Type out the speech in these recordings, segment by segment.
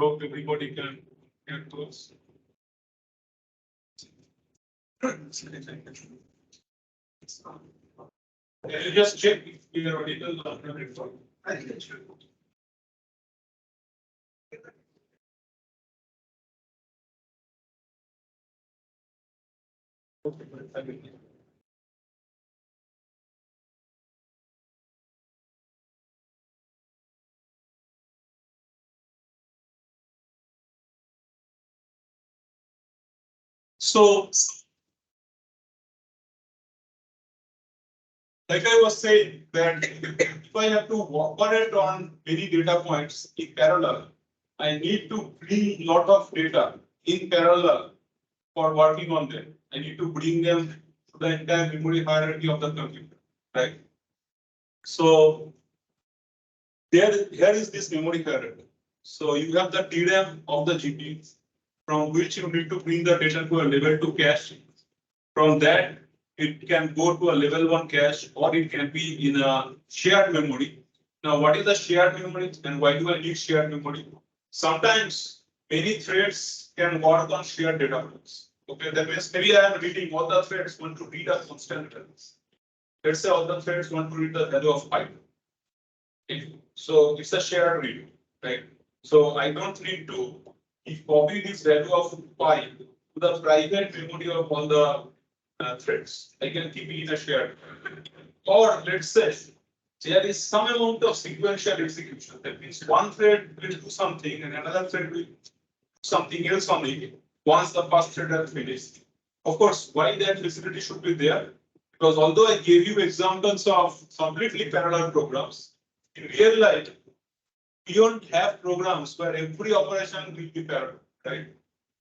Hope everybody can get those. Can you just check if we are audible or not? I think it should. So, like I was saying, that if I have to operate on many data points in parallel, I need to bring lot of data in parallel for working on them. I need to bring them to the entire memory hierarchy of the computer, right? So here is this memory hierarchy. So you have the DRAM of the GPU, from which you need to bring the data to a level 2 cache. From that, it can go to a level 1 cache, or it can be in a shared memory. Now, what is a shared memory and why do I need shared memory? Sometimes many threads can work on shared data frames. Okay, that means maybe I am reading, all the threads want to read a constant value. Let's say all the threads want to read the value of 5. So it's a shared read, right? So I don't need to copy this value of 5 to the private memory of all the threads. I can keep it in a shared. Or let's say there is some amount of sequential execution. That means one thread will do something and another thread will do something else on it once the first thread has finished. Of course, why that facility should be there? Because although I gave you examples of completely parallel programs, in real life, we don't have programs where every operation will be parallel, right?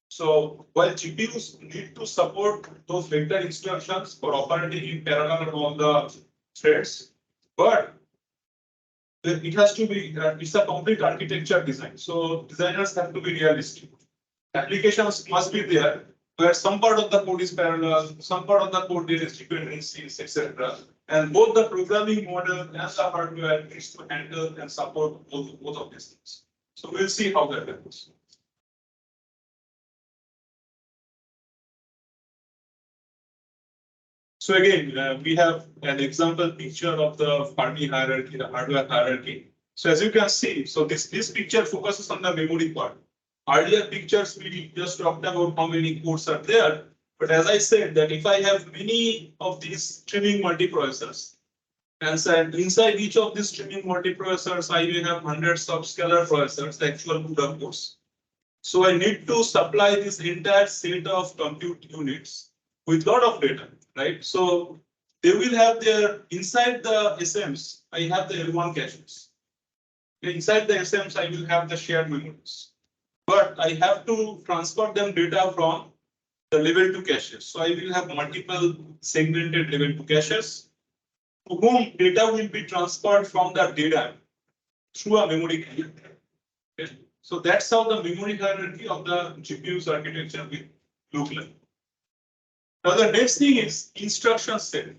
So while GPUs need to support those vector instructions for operating in parallel on all the threads, but it has to be, it's a complete architecture design. So designers have to be realistic. Applications must be there where some part of the code is parallel, some part of the code there is dependencies, etc. And both the programming model and the hardware needs to handle and support both of these things. So we'll see how that happens. So again, we have an example picture of the Fermi hierarchy, the hardware hierarchy. So as you can see, so this picture focuses on the memory part. Earlier pictures we just talked about how many cores are there. But as I said, that if I have many of these streaming multiprocessors, and so inside each of these streaming multiprocessors, I will have hundreds of scalar processors, the actual CUDA cores. So I need to supply this entire set of compute units with a lot of data, right? So they will have their, inside the SMs, I have the L1 caches. Inside the SMs, I will have the shared memories. But I have to transfer them data from the level 2 caches. So I will have multiple segmented level 2 caches to whom data will be transferred from the data through a memory key. Okay. So that's how the memory hierarchy of the GPU's architecture will look like. Now the next thing is instruction set.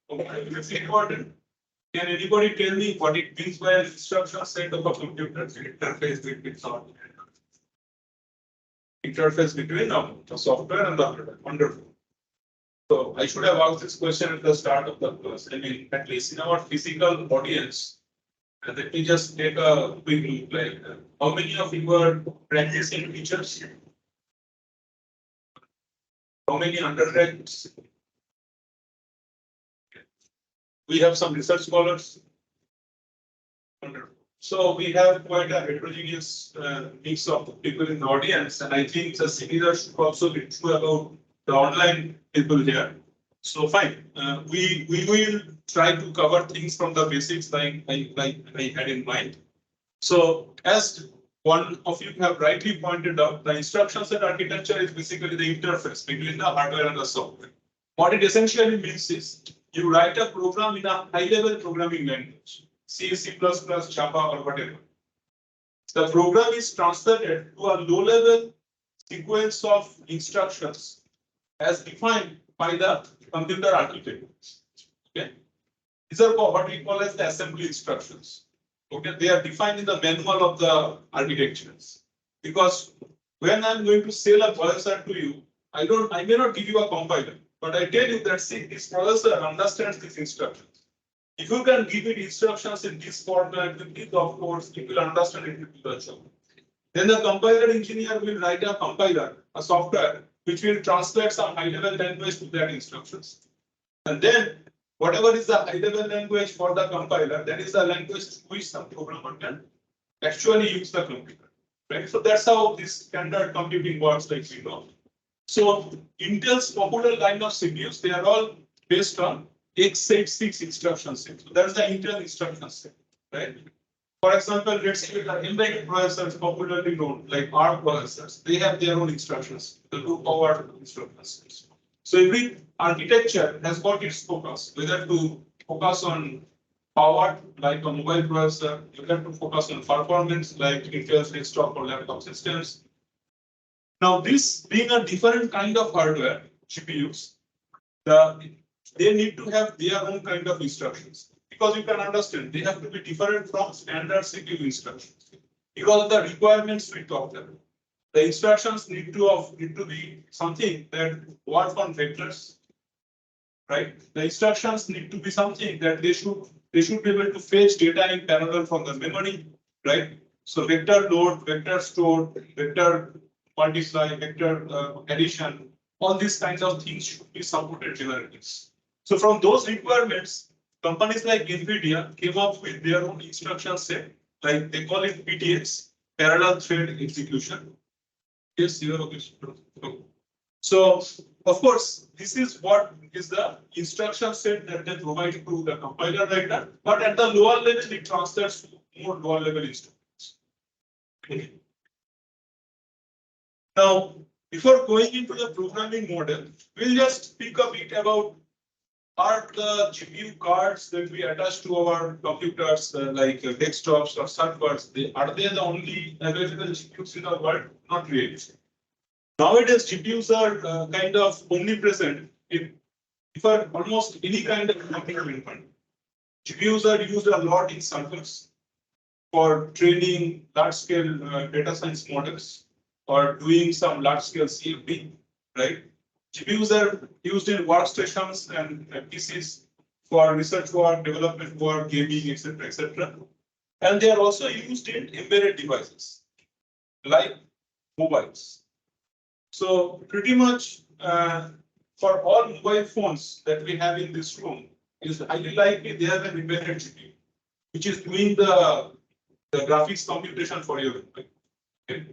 Okay, it's important. Can anybody tell me what it means by an instruction set of a computer interface between software? Interface between the software and the hardware. Wonderful. So I should have asked this question at the start of the class. I mean, at least in our physical audience, let me just take a quick look. Like, how many of you are practicing teachers? How many undergraduates? We have some research scholars. Wonderful. So we have quite a heterogeneous mix of people in the audience, and I think the similar should also be true about the online people here. So fine, we will try to cover things from the basics like I had in mind. So as one of you have rightly pointed out, the instruction set architecture is basically the interface between the hardware and the software. What it essentially means is you write a program in a high-level programming language. C, C++, Java, or whatever. The program is translated to a low-level sequence of instructions as defined by the computer architect. Okay, these are what we call as the assembly instructions. Okay, they are defined in the manual of the architectures. Because when I'm going to sell a processor to you, I may not give you a compiler, but I tell you that see, this processor understands these instructions. If you can give it instructions in this format, with this, of course, it will understand it will do the job. Then the compiler engineer will write a compiler, a software, which will translate some high-level language to that instructions. And then whatever is the high-level language for the compiler, that is the language which some programmer can actually use the computer. Right? So that's how this standard computing works, like we know. So Intel's popular line of CPUs, they are all based on x86 instruction set. So that's the Intel instruction set, right? For example, let's say the embedded processors popularly known like ARM processors, they have their own instructions, the low-power instruction sets. So every architecture has got its focus, whether to focus on power like a mobile processor, whether to focus on performance like Intel's desktop or laptop systems. Now, this being a different kind of hardware, GPUs, they need to have their own kind of instructions. Because you can understand, they have to be different from standard CPU instructions. Because of the requirements we talked about. The instructions need to be something that work on vectors, right? The instructions need to be something that they should be able to fetch data in parallel from the memory, right? So vector load, vector store, vector multiply, vector addition, all these kinds of things should be supported generally. So from those requirements, companies like NVIDIA came up with their own instruction set, like they call it PTX, parallel thread execution. Yes, you have a question. So, of course, this is what is the instruction set that they provide to the compiler writer, but at the lower level, it translates to more lower level instructions. Okay. Now, before going into the programming model, we'll just speak a bit about are the GPU cards that we attach to our computers, like desktops or servers, are they the only available GPUs in the world? Not really. Nowadays, GPUs are kind of omnipresent for almost any kind of computer environment. GPUs are used a lot in servers for training large-scale data science models or doing some large-scale CFD, right? GPUs are used in workstations and PCs for research work, development work, gaming, etc., etc. And they are also used in embedded devices like mobiles. So pretty much for all mobile phones that we have in this room, is highly likely they have an embedded GPU, which is doing the graphics computation for you. Okay.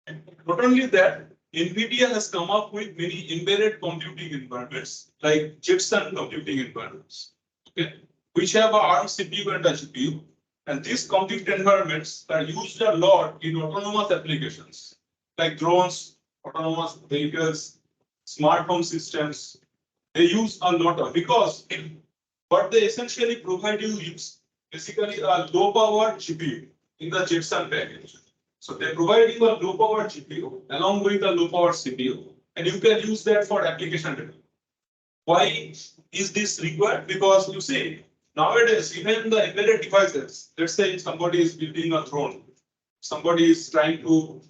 And not only that, NVIDIA has come up with many embedded computing environments, like Jetson computing environments, okay, which have a ARM CPU and a GPU. And these compute environments are used a lot in autonomous applications, like drones, autonomous vehicles, smart home systems. They use a lot of, because what they essentially provide you is basically a low power GPU in the Jetson package. So they provide you a low power GPU along with a low power CPU, and you can use that for application development. Why is this required? Because you see, nowadays, even the embedded devices, let's say somebody is building a drone, somebody is trying to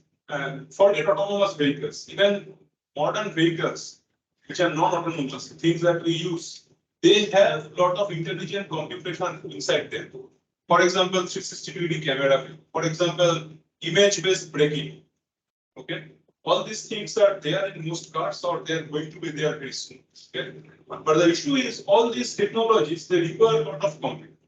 forget autonomous vehicles, even modern vehicles, which are non-autonomous, things that we use, they have a lot of intelligent computation inside them. For example, 360-degree camera, for example, image-based braking. Okay, all these things are there in most cars, or they're going to be there very soon. Okay, but the issue is all these technologies they require a lot of compute,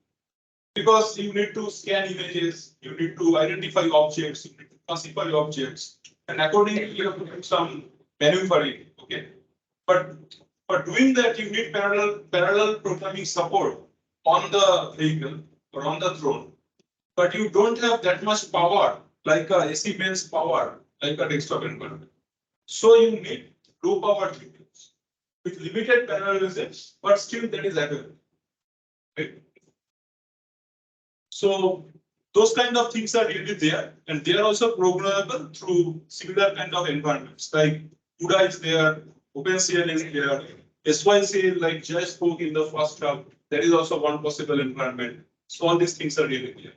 because you need to scan images, you need to identify objects, you need to classify objects, and accordingly you have to do some maneuvering. Okay, but for doing that you need parallel programming support on the vehicle or on the drone, but you don't have that much power like a AC mains power, like a desktop environment. So you need low power GPUs with limited parallelism, but still that is available. Right? So those kind of things are really there, and they are also programmable through similar kind of environments. Like CUDA is there, OpenCL is there, SYCL, like Jay spoke in the first half, that is also one possible environment. So all these things are really there.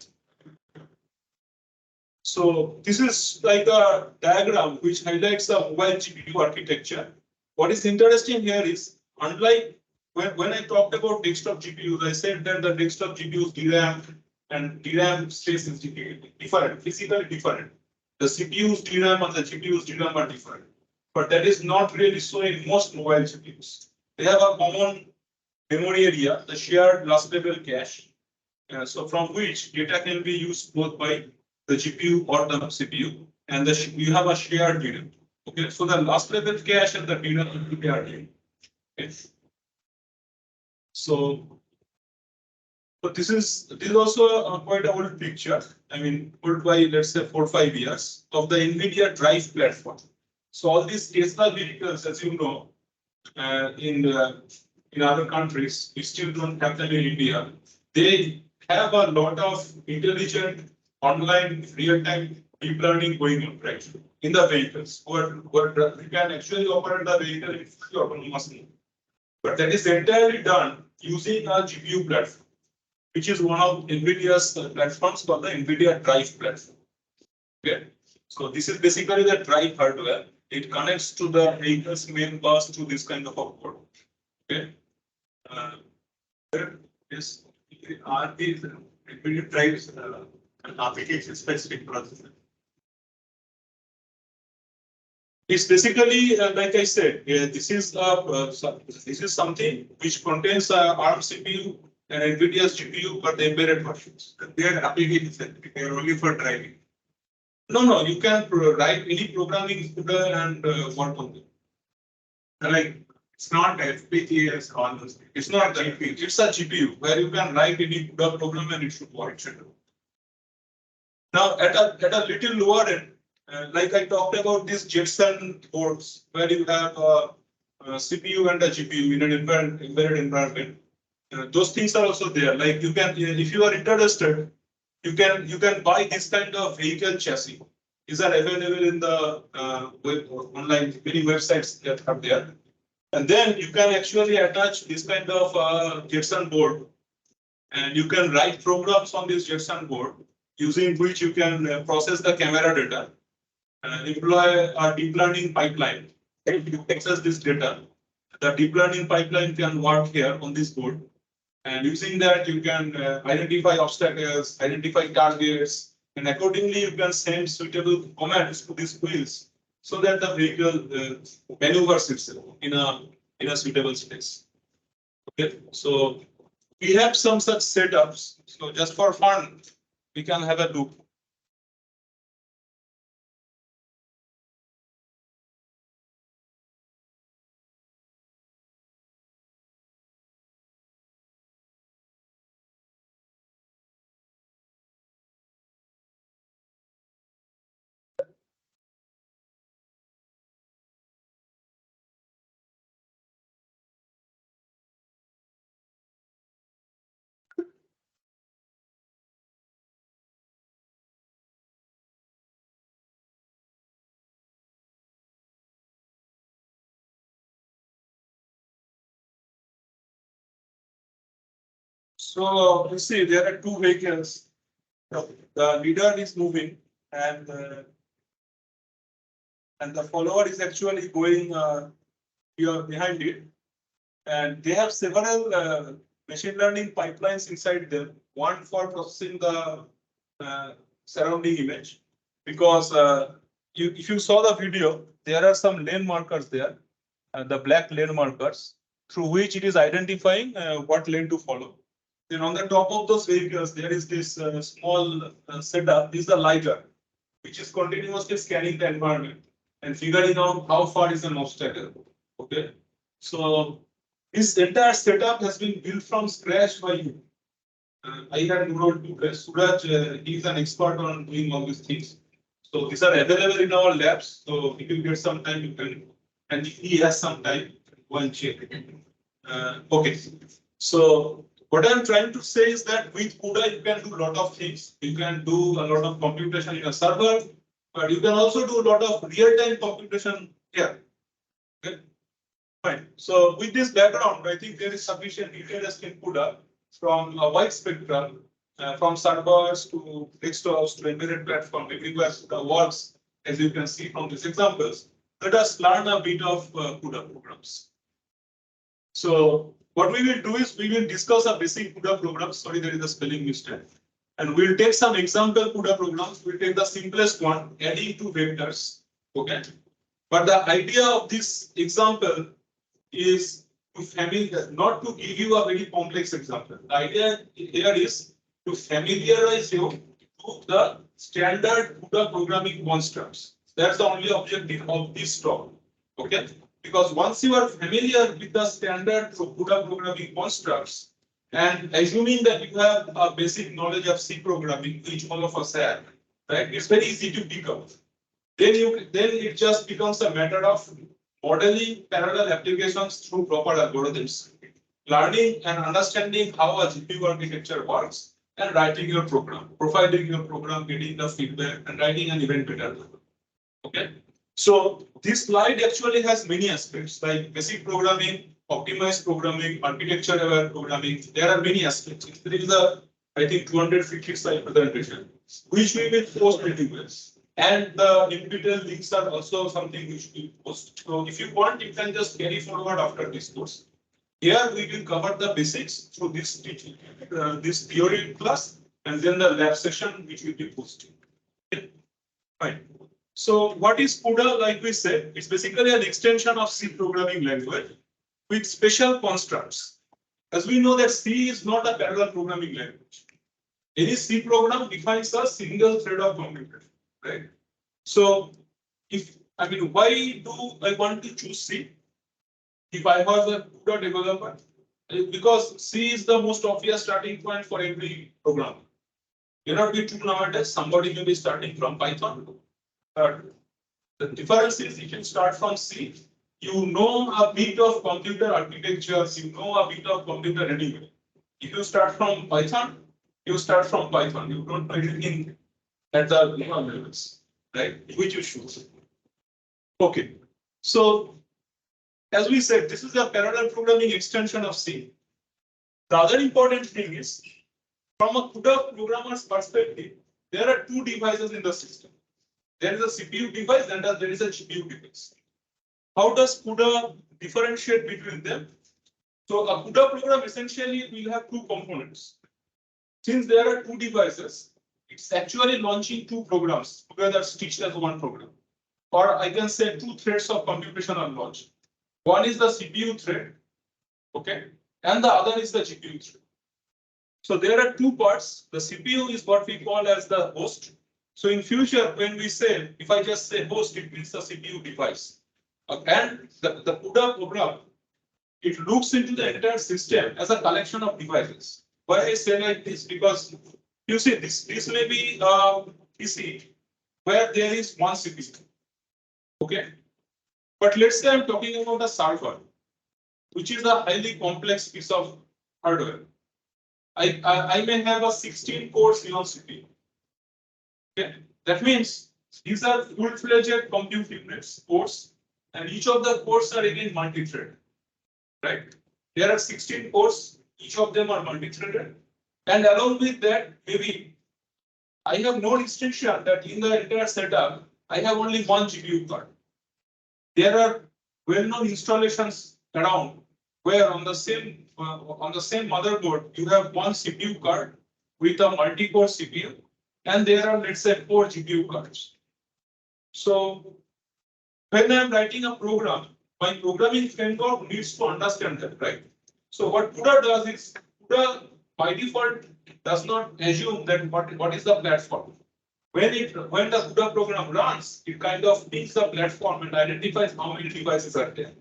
So this is like a diagram which highlights the mobile GPU architecture. What is interesting here is, unlike when I talked about desktop GPUs, I said that the desktop GPUs DRAM and DRAM space is different, physically different. The CPUs DRAM and the GPUs DRAM are different. But that is not really so in most mobile GPUs. They have a common memory area, the shared last level cache. So from which data can be used both by the GPU or the CPU, and you have a shared DRAM. Okay, so the last level cache and the DRAM will be shared. Okay. So this is also quite an old picture. I mean, old by let's say 4 or 5 years of the NVIDIA Drive platform. So all these Tesla vehicles, as you know, in other countries, we still don't have them in India. They have a lot of intelligent online real-time deep learning going on, right? In the vehicles, where you can actually operate the vehicle in fully autonomously. But that is entirely done using a GPU platform, which is one of NVIDIA's platforms called the NVIDIA Drive platform. Okay. So this is basically the drive hardware. It connects to the vehicle's main bus through this kind of a port. Okay. Yes. Are these NVIDIA drives an application specific processor? It's basically, like I said, this is something which contains ARM CPU and NVIDIA's GPU, but the embedded versions. They are applications that they are only for driving. No, you can write any programming and work on them. Like it's not FPGAs all those things. It's not the GPU. It's a GPU where you can write any program and it should work. Now at a little lower end. Like I talked about these Jetson boards where you have a CPU and a GPU in an embedded environment. Those things are also there. Like you can, if you are interested, you can buy this kind of vehicle chassis. These are available in the online many websites that are there. And then you can actually attach this kind of Jetson board, and you can write programs on this Jetson board using which you can process the camera data. Employ a deep learning pipeline to access this data. The deep learning pipeline can work here on this board. And using that, you can identify obstacles, identify targets, and accordingly, you can send suitable commands to these wheels so that the vehicle maneuvers itself in a suitable space. Okay, so we have some such setups. So just for fun, we can have a look. So you see, there are two vehicles. The leader is moving, and the follower is actually going here behind it. And they have several machine learning pipelines inside them. One for processing the surrounding image, because if you saw the video, there are some lane markers there, the black lane markers, through which it is identifying what lane to follow. Then on the top of those vehicles, there is this small setup. This is the LiDAR, which is continuously scanning the environment and figuring out how far is an obstacle. Okay, so this entire setup has been built from scratch by you. I had wrote to Suraj. He is an expert on doing all these things. So these are available in our labs. So if you get some time, you can, and if he has some time, go and check. Okay, so what I'm trying to say is that with CUDA, you can do a lot of things. You can do a lot of computation in a server, but you can also do a lot of real-time computation here. Okay. Fine. So with this background, I think there is sufficient interest in CUDA from a wide spectrum from servers to desktops to embedded platform, everywhere works, as you can see from these examples. Let us learn a bit of CUDA programs. So what we will do is we will discuss a basic CUDA program. Sorry, there is a spelling mistake. And we'll take some example CUDA programs. We'll take the simplest one, adding two vectors. Okay. But the idea of this example is to not to give you a very complex example. The idea here is to familiarize you to the standard CUDA programming constructs. That's the only objective of this talk. Okay. Because once you are familiar with the standard CUDA programming constructs, and assuming that you have a basic knowledge of C programming, which all of us have, right? It's very easy to pick up. Then it just becomes a matter of modeling parallel applications through proper algorithms, learning and understanding how a GPU architecture works, and writing your program, profiling your program, getting the feedback, and writing an event pattern. Okay. So this slide actually has many aspects like basic programming, optimized programming, architecture-aware programming. There are many aspects. There is a, I think, 250 slide presentation, which we will post anywhere. And the NPTEL links are also something which we post. So if you want, you can just carry forward after this course. Here we will cover the basics through this teaching, this theory class, and then the lab session which will be posted. Okay. Fine. So what is CUDA? Like we said, it's basically an extension of C programming language with special constructs. As we know that C is not a parallel programming language. Any C program defines a single thread of computation, right? So why do I want to choose C? If I was a CUDA developer, because C is the most obvious starting point for every program. Cannot be true nowadays. Somebody may be starting from Python. The difference is if you start from C, you know a bit of computer architecture, you know a bit of computer anyway. If you start from Python, you start from Python. You don't know anything at the lower levels, right? Which you should. Okay. So, as we said, this is a parallel programming extension of C. The other important thing is, from a CUDA programmer's perspective, there are two devices in the system. There is a CPU device and there is a GPU device. How does CUDA differentiate between them? So a CUDA program essentially will have two components. Since there are two devices, it's actually launching two programs together stitched as one program. Or I can say two threads of computation are launched. One is the CPU thread, okay, and the other is the GPU thread. So there are two parts. The CPU is what we call as the host. So in future, when we say, if I just say host, it means the CPU device. And the CUDA program, it looks into the entire system as a collection of devices. Why I say like this? Because you see, this may be a PC where there is one CPU. Okay. But let's say I'm talking about a server, which is a highly complex piece of hardware. I may have a 16 core Xeon CPU. Okay. That means these are full-fledged compute units, cores, and each of the cores are again multi-threaded. Right? There are 16 cores, each of them are multi-threaded. And along with that, maybe I have no extension that in the entire setup, I have only one GPU card. There are well-known installations around where on the same motherboard you have one CPU card with a multi-core CPU, and there are, let's say, 4 GPU cards. So when I'm writing a program, my programming framework needs to understand that, right? So what CUDA does is CUDA by default does not assume that what is the platform. When the CUDA program runs, it kind of picks the platform and identifies how many devices are there.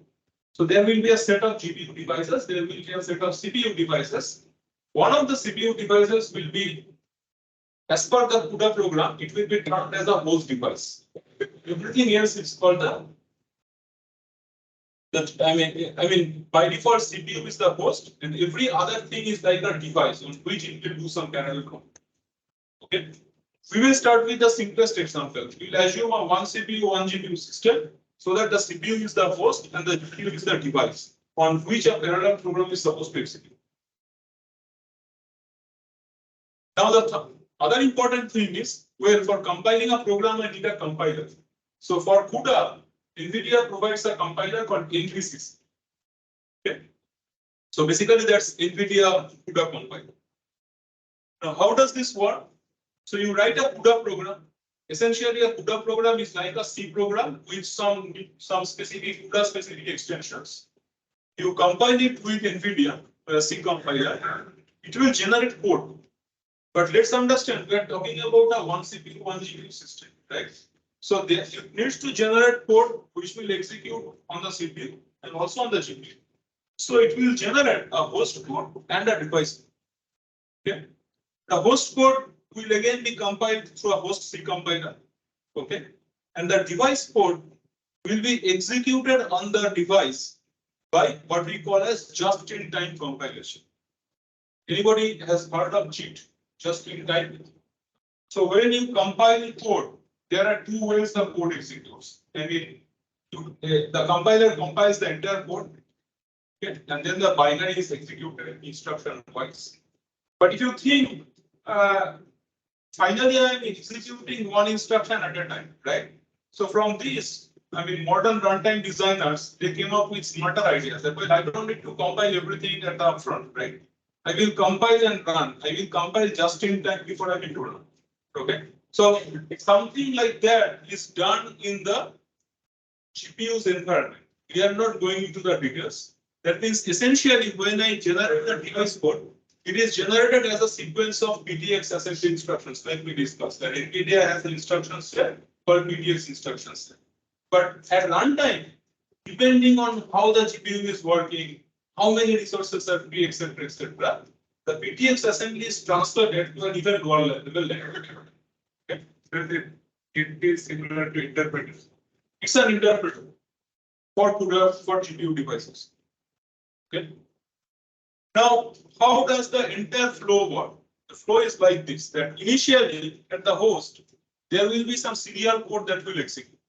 So there will be a set of GPU devices, there will be a set of CPU devices. One of the CPU devices will be, as per the CUDA program, it will be termed as a host device. Everything else is called by default CPU is the host, and every other thing is like a device on which it will do some parallel computing. Okay. We will start with the simplest example. We will assume a one CPU, one GPU system, so that the CPU is the host and the GPU is the device on which a parallel program is supposed to execute. Now the other important thing is, well, for compiling a program, I need a compiler. So for CUDA, NVIDIA provides a compiler called NVCC. Okay. So basically that's NVIDIA CUDA compiler. Now how does this work? So you write a CUDA program. Essentially a CUDA program is like a C program with some specific CUDA specific extensions. You compile it with NVIDIA, C compiler. It will generate code. But let's understand, we are talking about a one CPU, one GPU system, right? So it needs to generate code which will execute on the CPU and also on the GPU. So it will generate a host code and a device. Okay. The host code will again be compiled through a host C compiler. Okay. And the device code will be executed on the device by what we call as just-in-time compilation. Anybody has heard of JIT? Just-in-time. So when you compile code, there are two ways the code executes. I mean, the compiler compiles the entire code, okay, and then the binary is executed instruction-wise. But if you think, finally I am executing one instruction at a time, right? So from this, I mean, modern runtime designers, they came up with smarter ideas. That way, I don't need to compile everything at the upfront, right? I will compile and run. I will compile just in time before I need to run. Okay. So something like that is done in the GPU's environment. We are not going into the details. That means essentially when I generate the device code, it is generated as a sequence of PTX assembly instructions, like we discussed. That NVIDIA has an instruction set called PTX instruction set. But at runtime, depending on how the GPU is working, how many resources are free, etc., etc., the PTX assembly is transferred to an even lower level. Okay. It is similar to interpreter. It's an interpreter for CUDA for GPU devices. Okay. Now, how does the entire flow work? The flow is like this: that initially at the host, there will be some serial code that will execute.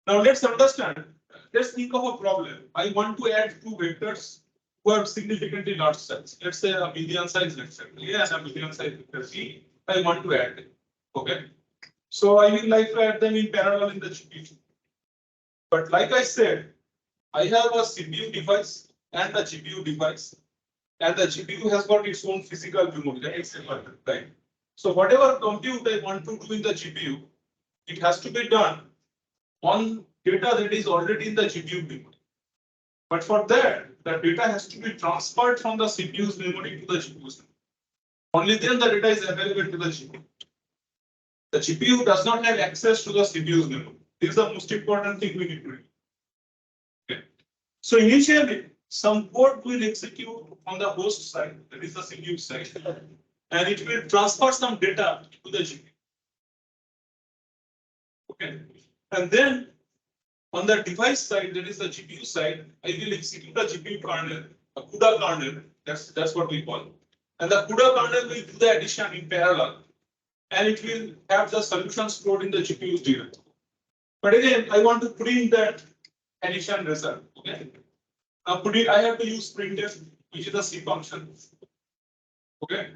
Now let's understand. Let's think of a problem. I want to add two vectors who are significantly large size. Let's say a median size vector A and a median size vector C. I want to add them. Okay. So I will like to add them in parallel in the GPU. But like I said, I have a CPU device and a GPU device, and the GPU has got its own physical memory, right? So whatever compute I want to do in the GPU, it has to be done on data that is already in the GPU memory. But for that, the data has to be transferred from the CPU's memory to the GPU's memory. Only then the data is available to the GPU. The GPU does not have access to the CPU's memory. This is the most important thing we need to do. Okay. So initially, some code will execute on the host side, that is the CPU side, and it will transfer some data to the GPU. Okay. And then on the device side, that is the GPU side, I will execute a GPU kernel, a CUDA kernel. That's what we call it. And the CUDA kernel will do the addition in parallel, and it will have the solution stored in the GPU's DRAM. But again, I want to print that addition result. Okay. Now, I have to use printf, which is a C function. Okay.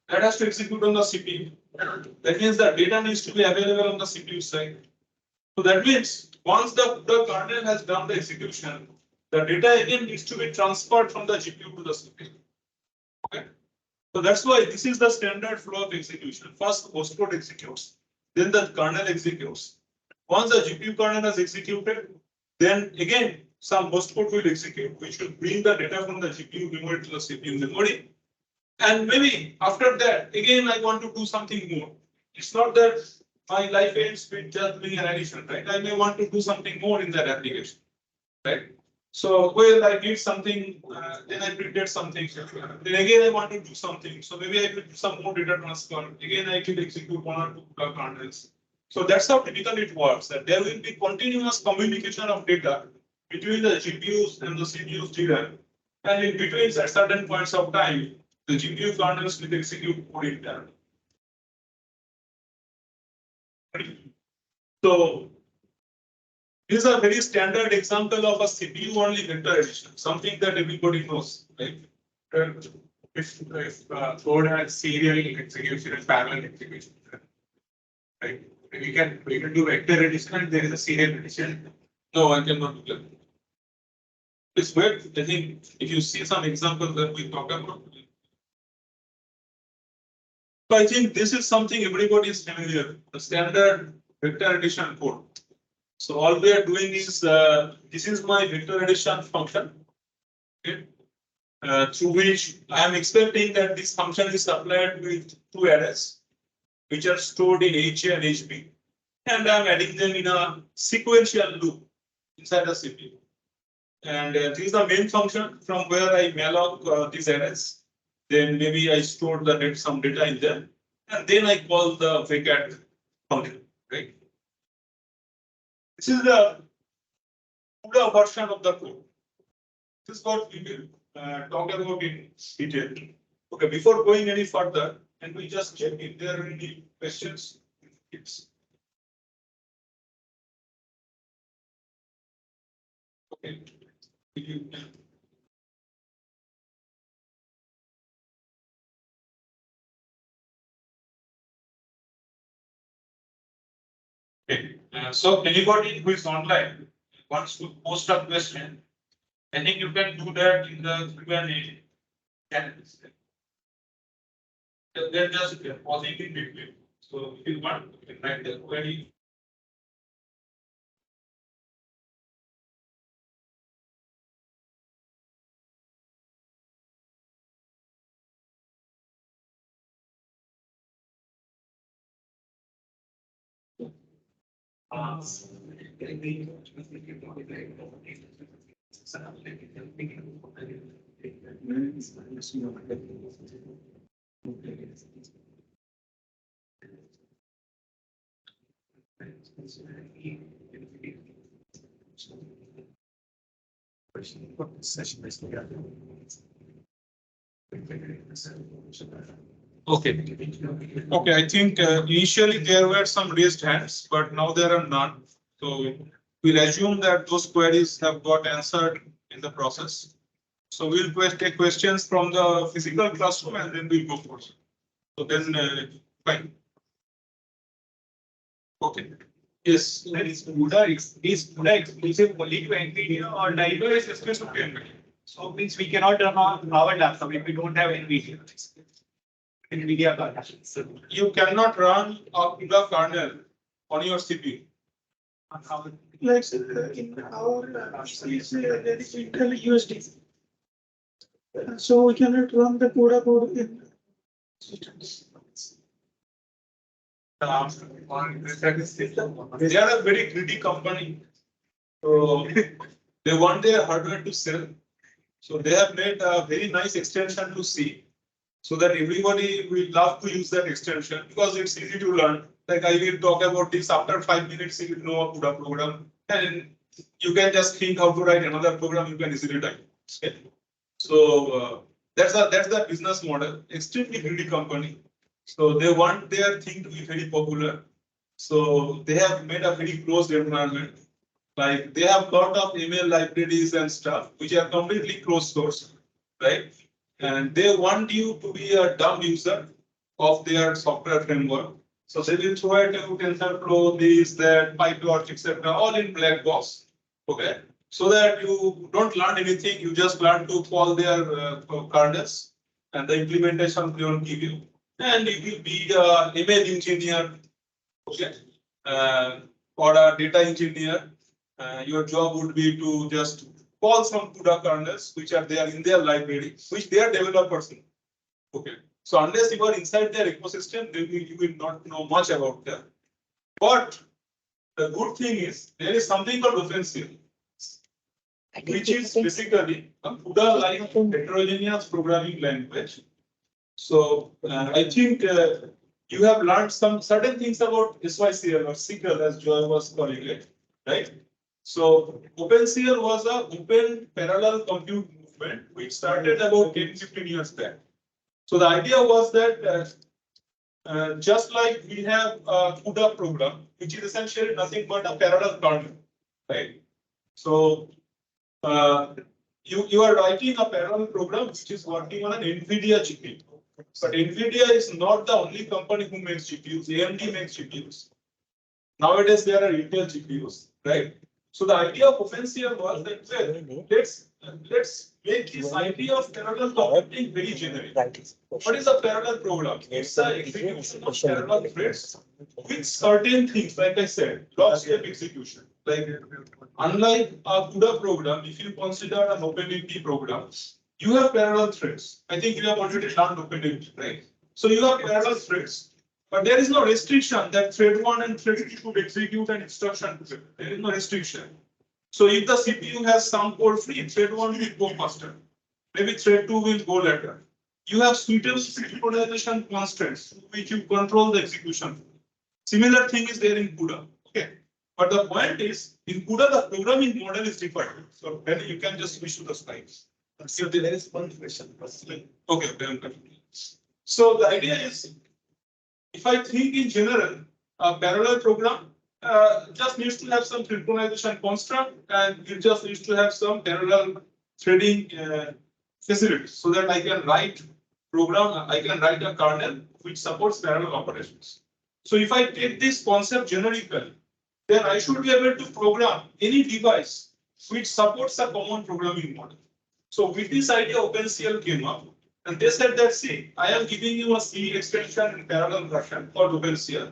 That has to execute on the CPU. That means the data needs to be available on the CPU side. So that means once the kernel has done the execution, the data again needs to be transferred from the GPU to the CPU. Okay. So that's why this is the standard flow of execution. First, host code executes, then the kernel executes. Once the GPU kernel has executed, then again some host code will execute, which will bring the data from the GPU memory to the CPU memory. And maybe after that, again I want to do something more. It's not that my life ends with just doing an addition, right? I may want to do something more in that application, right? So, well, I did something, then I printed something. Then again, I want to do something. So maybe I will do some more data transfer. Again, I will execute one or two kernels. So that's how typically it works. That there will be continuous communication of data between the GPUs and the CPUs DRAM. And in between at certain points of time, the GPU kernels will execute code in parallel. So this is a very standard example of a CPU only vector addition, something that everybody knows, right? if code has serial execution and parallel execution, right? We can do vector addition and there is a serial addition. No, I cannot do that. It's weird. I think if you see some examples that we talk about. So I think this is something everybody is familiar, the standard vector addition code. So all we are doing is, this is my vector addition function, okay, through which I am expecting that this function is applied with two arrays, which are stored in HA and HB, and I am adding them in a sequential loop inside the CPU. And this is the main function from where I malloc these arrays. Then maybe I store some data in them, and then I call the vacat function, right? This is the CUDA version of the code. This is what we will talk about in detail. Okay, before going any further, can we just check if there are any questions? Yes. Okay. Okay. So anybody who is online wants to post a question, I think you can do that in the Q&A channel. They're just pausing in between. So if you want, you can write the query. Okay. Okay, I think initially there were some raised hands, but now there are none. So we'll assume that those queries have got answered in the process. So we'll take questions from the physical classroom and then we'll go forward. So then, fine. Okay. Yes. There is CUDA exclusive only to NVIDIA or NVIDIA is exclusive to NVIDIA. So means we cannot run on our laptop if we don't have NVIDIA. NVIDIA kernel. You cannot run a CUDA kernel on your CPU. Like in our PCs, there is Intel USD. So we cannot run the CUDA code in systems. They are a very greedy company. So they want their hardware to sell. So they have made a very nice extension to C, so that everybody will love to use that extension because it's easy to learn. Like I will talk about this after 5 minutes, you will know a CUDA program, and you can just think how to write another program. You can easily type. Okay. So that's the business model. Extremely greedy company. So they want their thing to be very popular. So they have made a very closed environment. Like they have lot of email libraries and stuff, which are completely closed source, right? And they want you to be a dumb user of their software framework. So they will throw at you TensorFlow, this, that, PyTorch, etc., all in black box. Okay. So that you don't learn anything, you just learn to call their kernels and the implementation they will give you. And if you be an ML engineer, okay, or a data engineer, your job would be to just call some CUDA kernels which are there in their library, which they are developers in. Okay. So unless you are inside their ecosystem, then you will not know much about them. But the good thing is there is something called OpenCL, which is basically a CUDA-like heterogeneous programming language. So I think you have learned some certain things about SYCL or SYCL as Joy was calling it, right? So OpenCL was a open parallel compute movement which started about 10-15 years back. So the idea was that just like we have a CUDA program, which is essentially nothing but a parallel kernel, right? So you are writing a parallel program which is working on an NVIDIA GPU. But NVIDIA is not the only company who makes GPUs. AMD makes GPUs. Nowadays there are Intel GPUs, right? So the idea of OpenCL was that let's make this idea of parallel computing very generic. What is a parallel program? It's the execution of parallel threads with certain things, like I said, lockstep execution. Like unlike a CUDA program, if you consider an OpenMP program, you have parallel threads. I think you have already learned OpenMP, right? So you have parallel threads. But there is no restriction that thread 1 and thread 2 should execute an instruction together. There is no restriction. So if the CPU has some core free, thread 1 will go faster. Maybe thread 2 will go later. You have suitable synchronization constraints which you control the execution. Similar thing is there in CUDA. Okay. But the point is, in CUDA, the programming model is different. So then you can just switch to the slides. So there is one question. Okay, okay. So the idea is, if I think in general, a parallel program just needs to have some synchronization constant, and it just needs to have some parallel threading facilities, so that I can write a kernel which supports parallel operations. So if I take this concept generically, then I should be able to program any device which supports a common programming model. So with this idea, OpenCL came up. And they said that, see, I am giving you a C extension in parallel version called OpenCL.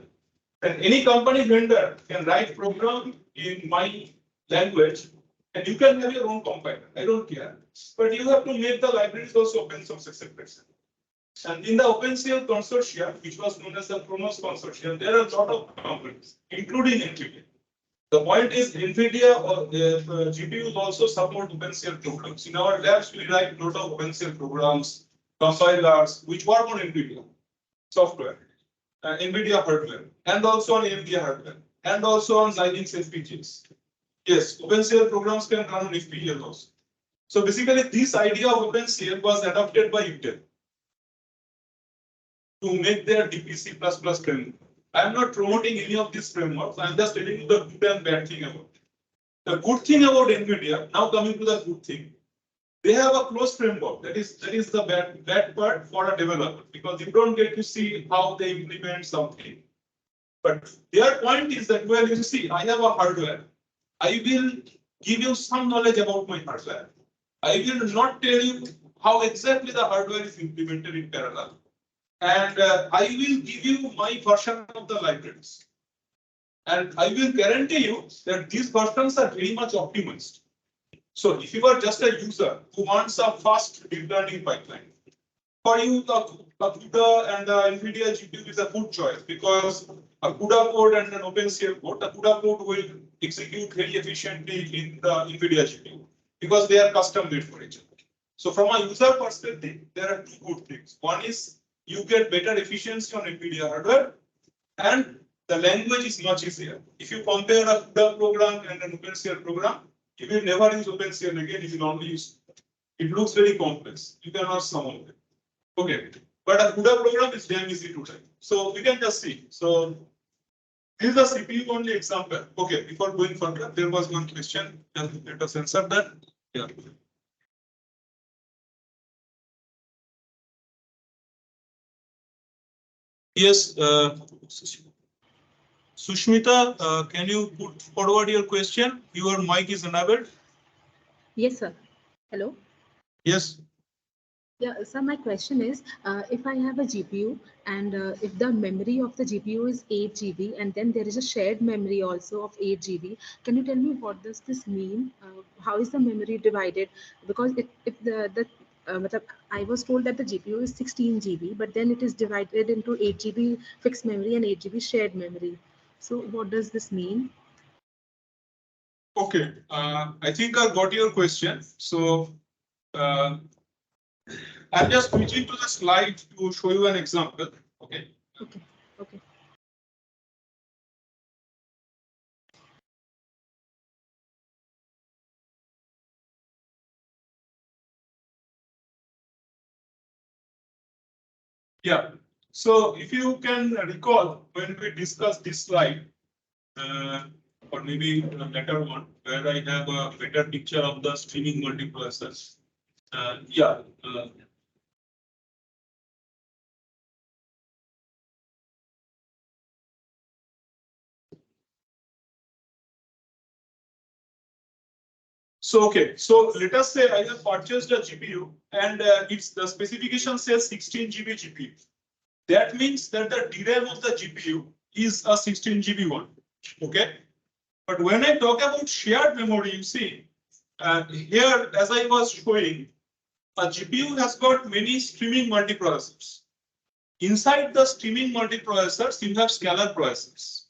And any company vendor can write program in my language, and you can have your own compiler. I don't care. But you have to make the libraries also open source accepted. And in the OpenCL consortium, which was known as the Chronos consortium, there are a lot of companies, including NVIDIA. The point is, NVIDIA or GPUs also support OpenCL programs. In our labs, we write a lot of OpenCL programs, compilers, which work on NVIDIA software, NVIDIA hardware, and also on AMD hardware, and also on Xilinx FPGAs. Yes, OpenCL programs can run on FPGAs also. So basically, this idea of OpenCL was adopted by Intel to make their DPC++ framework. I am not promoting any of these frameworks. I am just telling you the good and bad thing about it. The good thing about NVIDIA, now coming to the good thing, they have a closed framework. That is the bad part for a developer, because you don't get to see how they implement something. But their point is that, well, you see, I have a hardware. I will give you some knowledge about my hardware. I will not tell you how exactly the hardware is implemented in parallel. And I will give you my version of the libraries. And I will guarantee you that these versions are very much optimized. So if you are just a user who wants a fast deep learning pipeline, for you, the CUDA and the NVIDIA GPU is a good choice, because a CUDA code and an OpenCL code, the CUDA code will execute very efficiently in the NVIDIA GPU, because they are custom made for each other. So from a user perspective, there are two good things. One is you get better efficiency on NVIDIA hardware, and the language is much easier. If you compare a CUDA program and an OpenCL program, you will never use OpenCL again, you will only use it. It looks very complex. You cannot sum of it. Okay. But a CUDA program is damn easy to type. So we can just see. So this is a CPU only example. Okay, before going further, there was one question. Let us answer that. Yeah. Yes, Sushmita, can you put forward your question? Your mic is enabled. Yes, sir. Hello. Yes. Yeah, so my question is, if I have a GPU and if the memory of the GPU is 8 GB and then there is a shared memory also of 8 GB, can you tell me what does this mean? How is the memory divided? Because if I was told that the GPU is 16 GB, but then it is divided into 8 GB fixed memory and 8 GB shared memory. So what does this mean? Okay, I think I got your question. So I'm just switching to the slide to show you an example. Okay. Okay. Okay. Yeah. So if you can recall when we discussed this slide, or maybe a later one where I have a better picture of the streaming multiprocessors. Yeah. So okay, so let us say I have purchased a GPU and it's the specification says 16 GB GPU. That means that the DRAM of the GPU is a 16 GB one. Okay. But when I talk about shared memory, you see, here as I was showing, a GPU has got many streaming multiprocessors. Inside the streaming multiprocessors, you have scalar processors.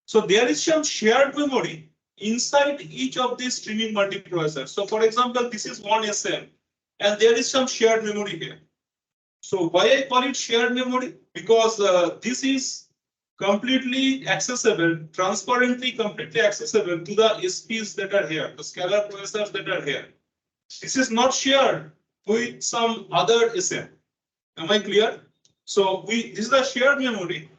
So there is some shared memory inside each of these streaming multiprocessors. So for example, this is one SM and there is some shared memory here. So why I call it shared memory? Because this is completely accessible, transparently completely accessible to the SPs that are here, the scalar processors that are here. This is not shared with some other SM. Am I clear? So this is a shared memory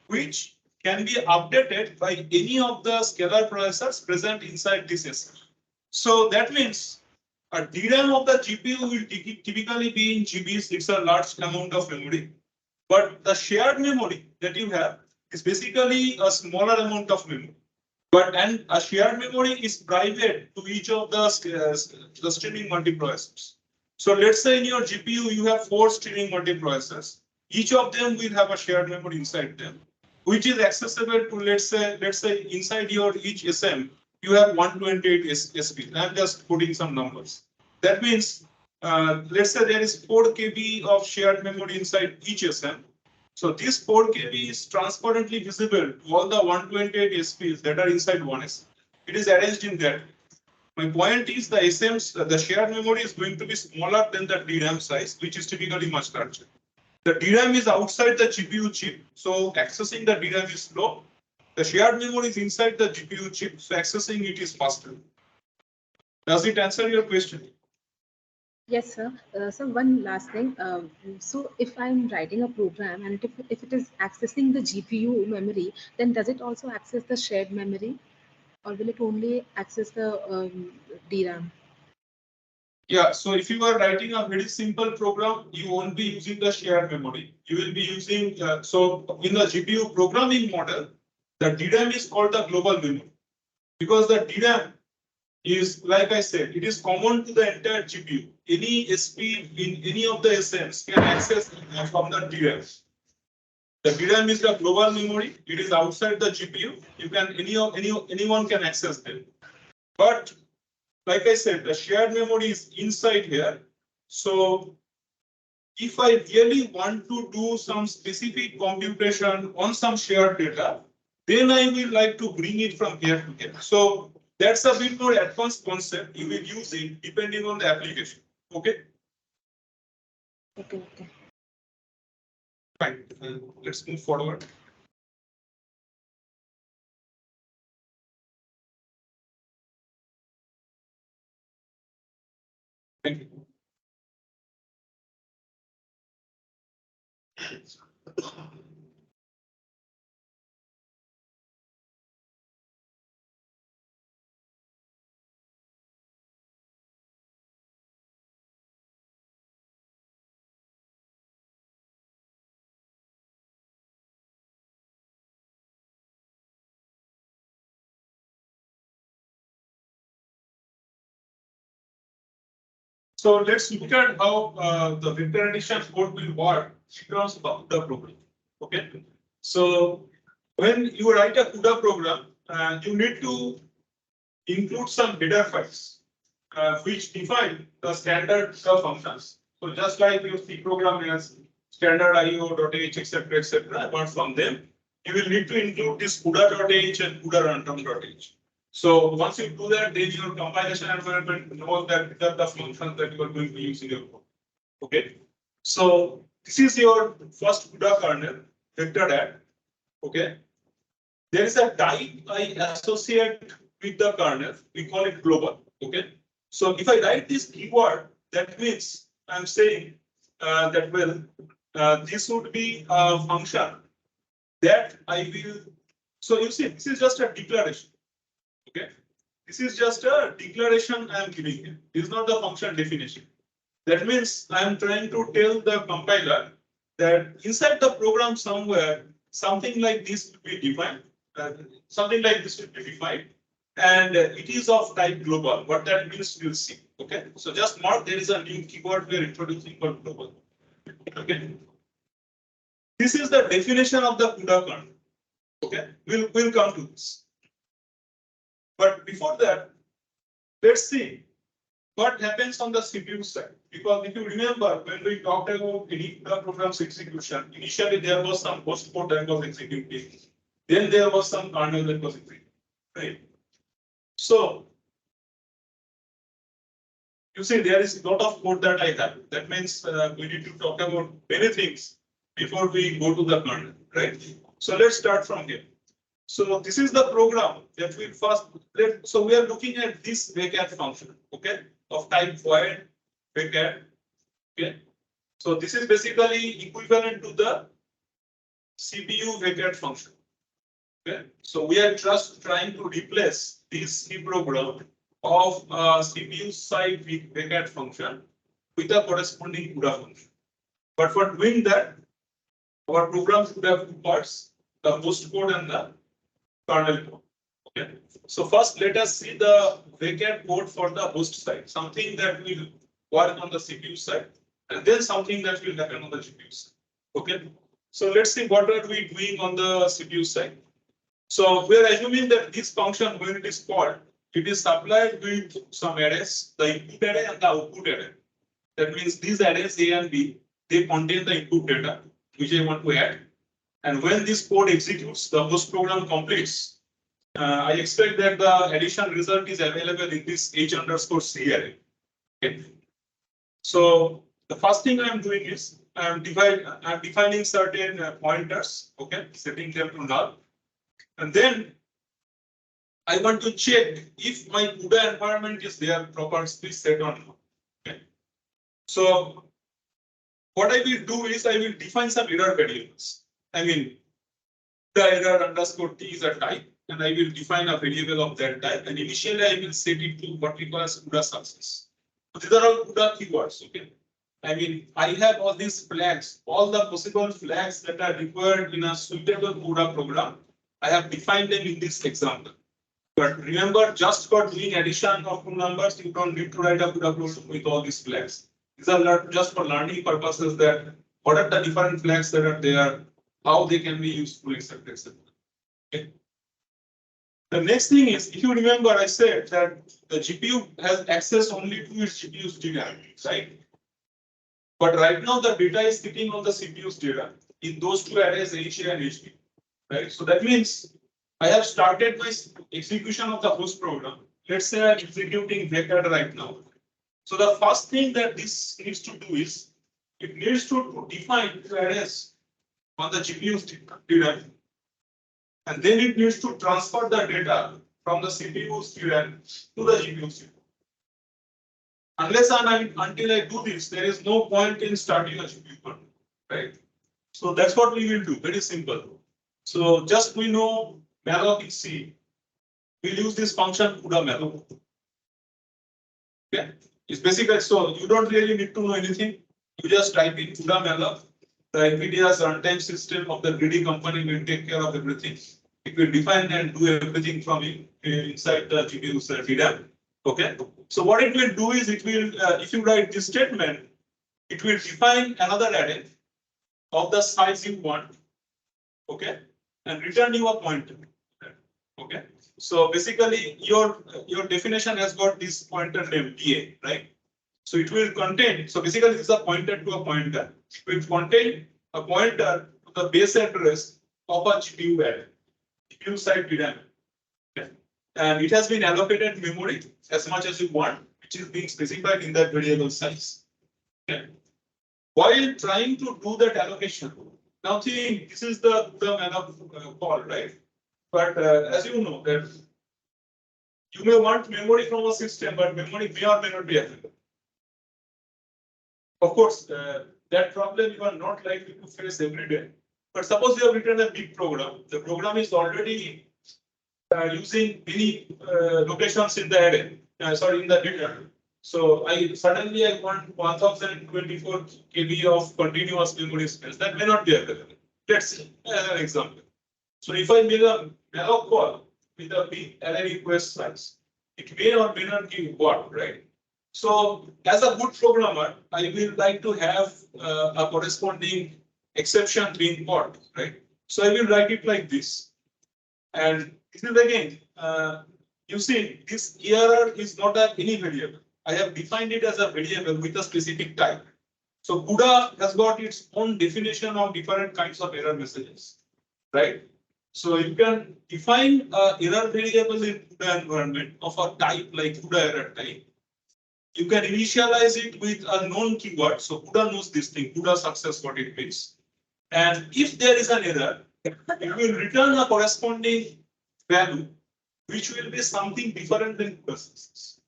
which can be updated by any of the scalar processors present inside this SM. So that means a DRAM of the GPU will typically be in GBs. It's a large amount of memory. But the shared memory that you have is basically a smaller amount of memory. And a shared memory is private to each of the streaming multiprocessors. So let's say in your GPU you have 4 streaming multiprocessors. Each of them will have a shared memory inside them, which is accessible to let's say inside your each SM you have 128 SP. I'm just putting some numbers. That means let's say there is 4 KB of shared memory inside each SM. So this 4 KB is transparently visible to all the 128 SPs that are inside one SM. It is arranged in that. My point is the SMs, the shared memory is going to be smaller than the DRAM size, which is typically much larger. The DRAM is outside the GPU chip, so accessing the DRAM is slow. The shared memory is inside the GPU chip, so accessing it is faster. Does it answer your question? Yes, sir. So one last thing. So if I'm writing a program and if it is accessing the GPU memory, then does it also access the shared memory, or will it only access the DRAM? Yeah, so if you are writing a very simple program, you won't be using the shared memory. You will be using, so in the GPU programming model, the DRAM is called the global memory because the DRAM is, like I said, it is common to the entire GPU. Any SP in any of the SMs can access from the DRAM. The DRAM is the global memory. It is outside the GPU. You can anyone can access them. But like I said, the shared memory is inside here. So if I really want to do some specific computation on some shared data, then I will like to bring it from here to here. So that's a bit more advanced concept. You will use it depending on the application. Okay. Okay, okay. Fine. Let's move forward. Thank you. So let's look at how the vector addition code will work in terms of the program. Okay. So when you write a CUDA program, you need to include some header files which define the standard functions. So just like your C program has standard IO.h, etc., apart from them, you will need to include this CUDA.h and CUDA runtime.h. So once you do that, then your compilation environment knows that these are the functions that you are going to use in your code. Okay. So this is your first CUDA kernel, vector add. Okay. There is a type I associate with the kernel. We call it global. Okay. So if I write this keyword, that means I'm saying that well, this would be a function that I will. So you see, this is just a declaration. Okay, this is just a declaration I am giving here. This is not the function definition. That means I am trying to tell the compiler that inside the program somewhere, something like this will be defined, something like this will be defined, and it is of type global. What that means, we'll see. Okay, so just mark there is a new keyword we are introducing called global. Okay, this is the definition of the CUDA kernel. Okay, we'll come to this. But before that, let's see what happens on the CPU side. Because if you remember, when we talked about any CUDA program's execution, initially there was some host code that was executing. Then there was some kernel that was executing. Right? So you see, there is a lot of code that I have. That means we need to talk about many things before we go to the kernel, right? So let's start from here. So this is the program that we first. So we are looking at this vcat function, okay, of type void vcat. Okay, so this is basically equivalent to the CPU vcat function. Okay, so we are just trying to replace this C program of CPU side vcat function with a corresponding CUDA function. But for doing that, our program should have two parts: the host code and the kernel code. Okay, so first let us see the vcat code for the host side, something that will work on the CPU side, and then something that will happen on the GPU side. Okay, so let's see what are we doing on the CPU side. So we are assuming that this function, when it is called, it is supplied with some arrays, the input array and the output array. That means these arrays A and B, they contain the input data, which I want to add. And when this code executes, the host program completes. I expect that the addition result is available in this H_C array. Okay. So the first thing I am doing is I'm defining certain pointers. Okay, setting them to null, and then I want to check if my CUDA environment is there, properly set on null. Okay. So what I will do is I will define some error variables. I mean, the error underscore t is a type, and I will define a variable of that type. And initially, I will set it to what we call as CUDA success. So these are all CUDA keywords. Okay. I mean, I have all these flags, all the possible flags that are required in a suitable CUDA program. I have defined them in this example. But remember, just for doing addition of two numbers, you don't need to write a CUDA program with all these flags. These are just for learning purposes, that what are the different flags that are there, how they can be useful, etc. etc. Okay. The next thing is, if you remember, I said that the GPU has access only to its GPU's data, right? But right now the data is sitting on the CPU's data in those two arrays, HA and HB, right? So that means I have started my execution of the host program. Let's say I'm executing vcat right now. So the first thing that this needs to do is it needs to define two arrays on the GPU's data, and then it needs to transfer the data from the CPU's data to the GPU's data. Unless and until I do this, there is no point in starting a GPU kernel, right? So that's what we will do. Very simple. So just we know malloc in C. We'll use this function CUDA malloc. Okay, it's basically, so you don't really need to know anything. You just type in CUDA malloc. The NVIDIA's runtime system of the greedy company will take care of everything. It will define and do everything from inside the GPU's DRAM. Okay. So what it will do is it will, if you write this statement, it will define another array of the size you want. Okay, and return you a pointer. Okay. So basically, your definition has got this pointer name DA, right? So it will contain. So basically, this is a pointer to a pointer. It will contain a pointer to the base address of a GPU array, GPU side DRAM. Okay. And it has been allocated memory as much as you want, which is being specified in that variable size. Okay. While trying to do that allocation, now think this is the malloc call, right? But as you know that you may want memory from a system, but memory may or may not be available. Of course, that problem you are not likely to face every day. But suppose you have written a big program, the program is already using many locations in the array, sorry, in the data. So I suddenly I want 1024 KB of continuous memory space. That may not be available. Let's see an example. So if I make a malloc call with a big array request size, it may or may not give what, right? So as a good programmer, I will like to have a corresponding exception being caught, right? So I will write it like this. And this is again, you see, this error is not any variable. I have defined it as a variable with a specific type. So CUDA has got its own definition of different kinds of error messages, right? So you can define error variable in CUDA environment of a type like CUDA error type. You can initialize it with a known keyword. So CUDA knows this thing, CUDA success what it means. And if there is an error, it will return a corresponding value, which will be something different than CUDA success.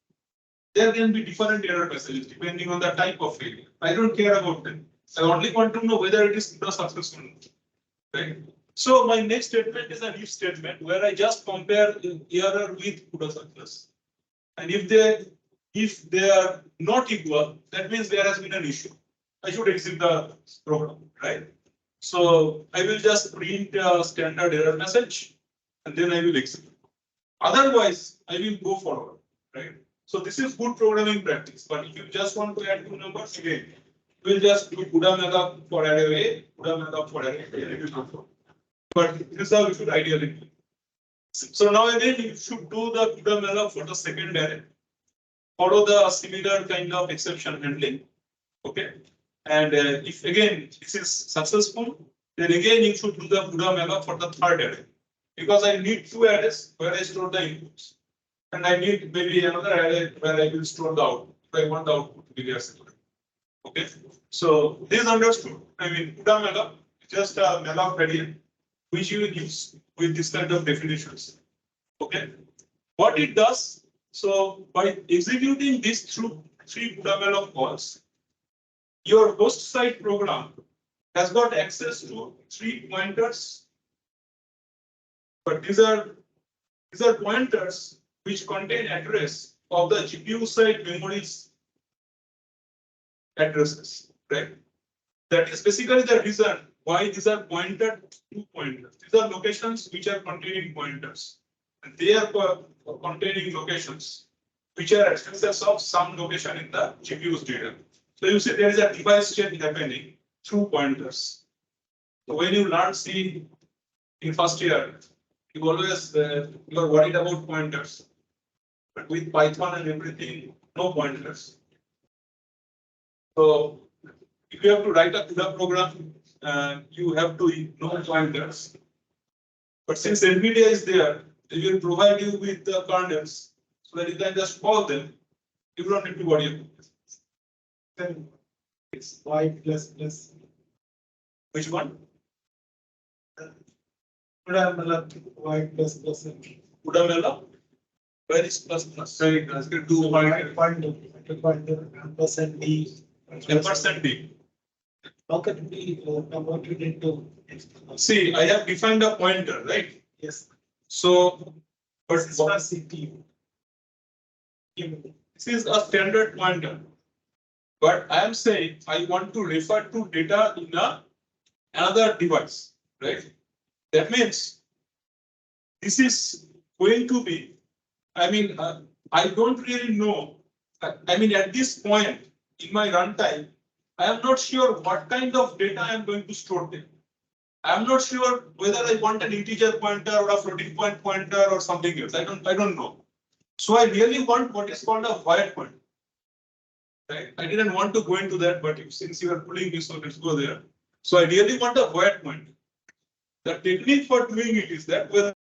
There can be different error messages depending on the type of failure. I don't care about them. I only want to know whether it is CUDA success or not. Right? So my next statement is an if statement where I just compare the error with CUDA success. And if they are not equal, that means there has been an issue. I should exit the program, right? So I will just print a standard error message and then I will exit. Otherwise, I will go forward, right? So this is good programming practice. But if you just want to add two numbers, again, we'll just do CUDA malloc for array A, CUDA malloc for array B. But this is how we should ideally do. So now again, you should do the CUDA malloc for the second array. Follow the similar kind of exception handling. Okay. And if again this is successful, then again you should do the CUDA malloc for the third array. Because I need two arrays where I store the inputs. And I need maybe another array where I will store the output. If I want the output to be there separately. Okay. So this is understood. I mean, CUDA malloc is just a malloc variant which you will use with this kind of definitions. Okay. What it does, so by executing these through three CUDA malloc calls, your host side program has got access to three pointers. But these are pointers which contain address of the GPU side memories addresses, right? That is basically the reason why these are pointed to pointers. These are locations which are containing pointers. And they are containing locations which are addresses of some location in the GPU's data. So you see there is a device change happening through pointers. So when you learn C in first year, you always you are worried about pointers. But with Python and everything, no pointers. So if you have to write a CUDA program, you have to know pointers. But since NVIDIA is there, they will provide you with the kernels so that you can just call them. You don't need to worry about it. Then it's y plus plus. Which one? CUDA malloc y plus plus. CUDA malloc? Where is plus plus? Sorry, let's get two Pointer ampersand d. Ampersand d. How can it be converted into? See, I have defined a pointer, right? Yes. So, but It's not CPU. this is a standard pointer. But I am saying I want to refer to data in another device, right? That means this is going to be, I mean, I don't really know. I mean, at this point in my runtime, I am not sure what kind of data I am going to store there. I am not sure whether I want an integer pointer or a floating point pointer or something else. I don't know. So I really want what is called a void pointer. Right? I didn't want to go into that, but since you are pulling me, so let's go there. So I really want a void pointer. The technique for doing it is that whether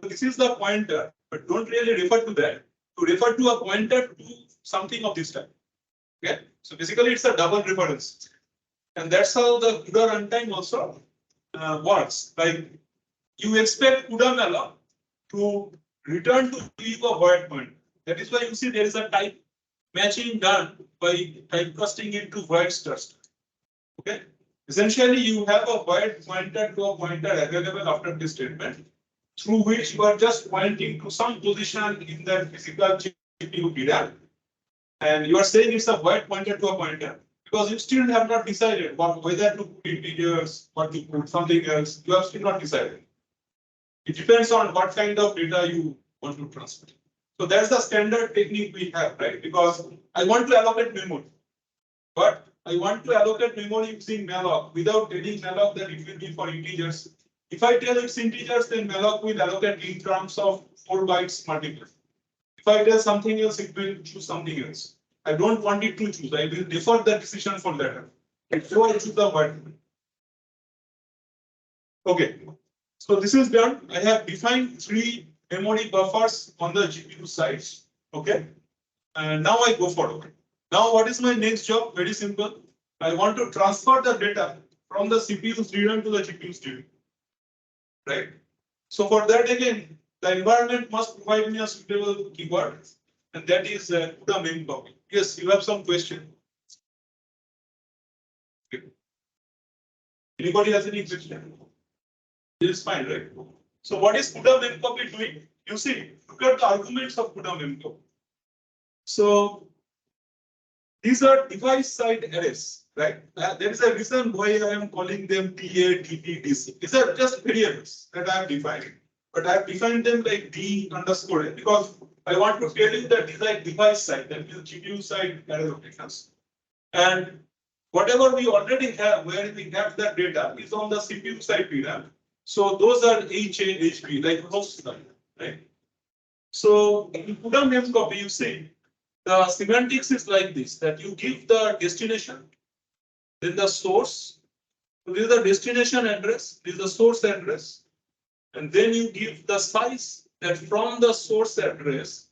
this is the pointer, but don't really refer to that. To refer to a pointer to something of this type. Okay, so basically it's a double reference, and that's how the CUDA runtime also works. Like you expect CUDA malloc to return to you a void pointer. That is why you see there is a type matching done by typecasting into void stars. Okay, essentially you have a void pointer to a pointer available after this statement. through which you are just pointing to some position in the physical GPU DRAM, and you are saying it's a void pointer to a pointer because you still have not decided whether to put integers or to put something else. You have still not decided. It depends on what kind of data you want to transfer. So that's the standard technique we have, right? Because I want to allocate memory, but I want to allocate memory using malloc without telling malloc that it will be for integers. If I tell it's integers, then malloc will allocate in terms of 4 bytes multiple. If I tell something else, it will choose something else. I don't want it to choose. I will defer the decision for later. So I choose the word. Okay. So this is done. I have defined 3 memory buffers on the GPU side. Okay. And now I go forward. Now what is my next job? Very simple. I want to transfer the data from the CPU's DRAM to the GPU's DRAM. Right. So for that again, the environment must provide me a suitable keyword, and that is CUDA main copy. Yes, you have some question. Anybody has any question? This is fine, right? So what is CUDA main copy doing? You see, look at the arguments of CUDA main copy. So these are device side arrays, right? There is a reason why I am calling them DA, DB, DC. These are just variables that I have defined, but I have defined them like D underscore A because I want to tell you the device side, that is GPU side array locations. And whatever we already have, where we have that data, is on the CPU side DRAM. So those are HA, HB, like host side, right? So in CUDA main copy, you see, the semantics is like this, that you give the destination, then the source. So this is the destination address, this is the source address, and then you give the size that from the source address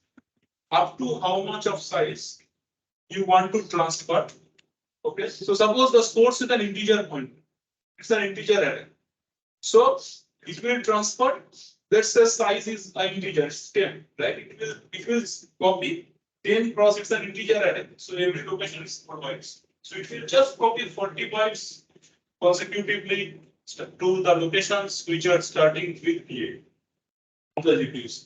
up to how much of size you want to transfer. Okay, so suppose the source is an integer pointer, it's an integer array. So it will transfer, let's say size is an integer, 10, right? It will copy 10 cross, it's an integer array, so every location is 4 bytes. So it will just copy 40 bytes consecutively to the locations which are starting with PA of the GPUs.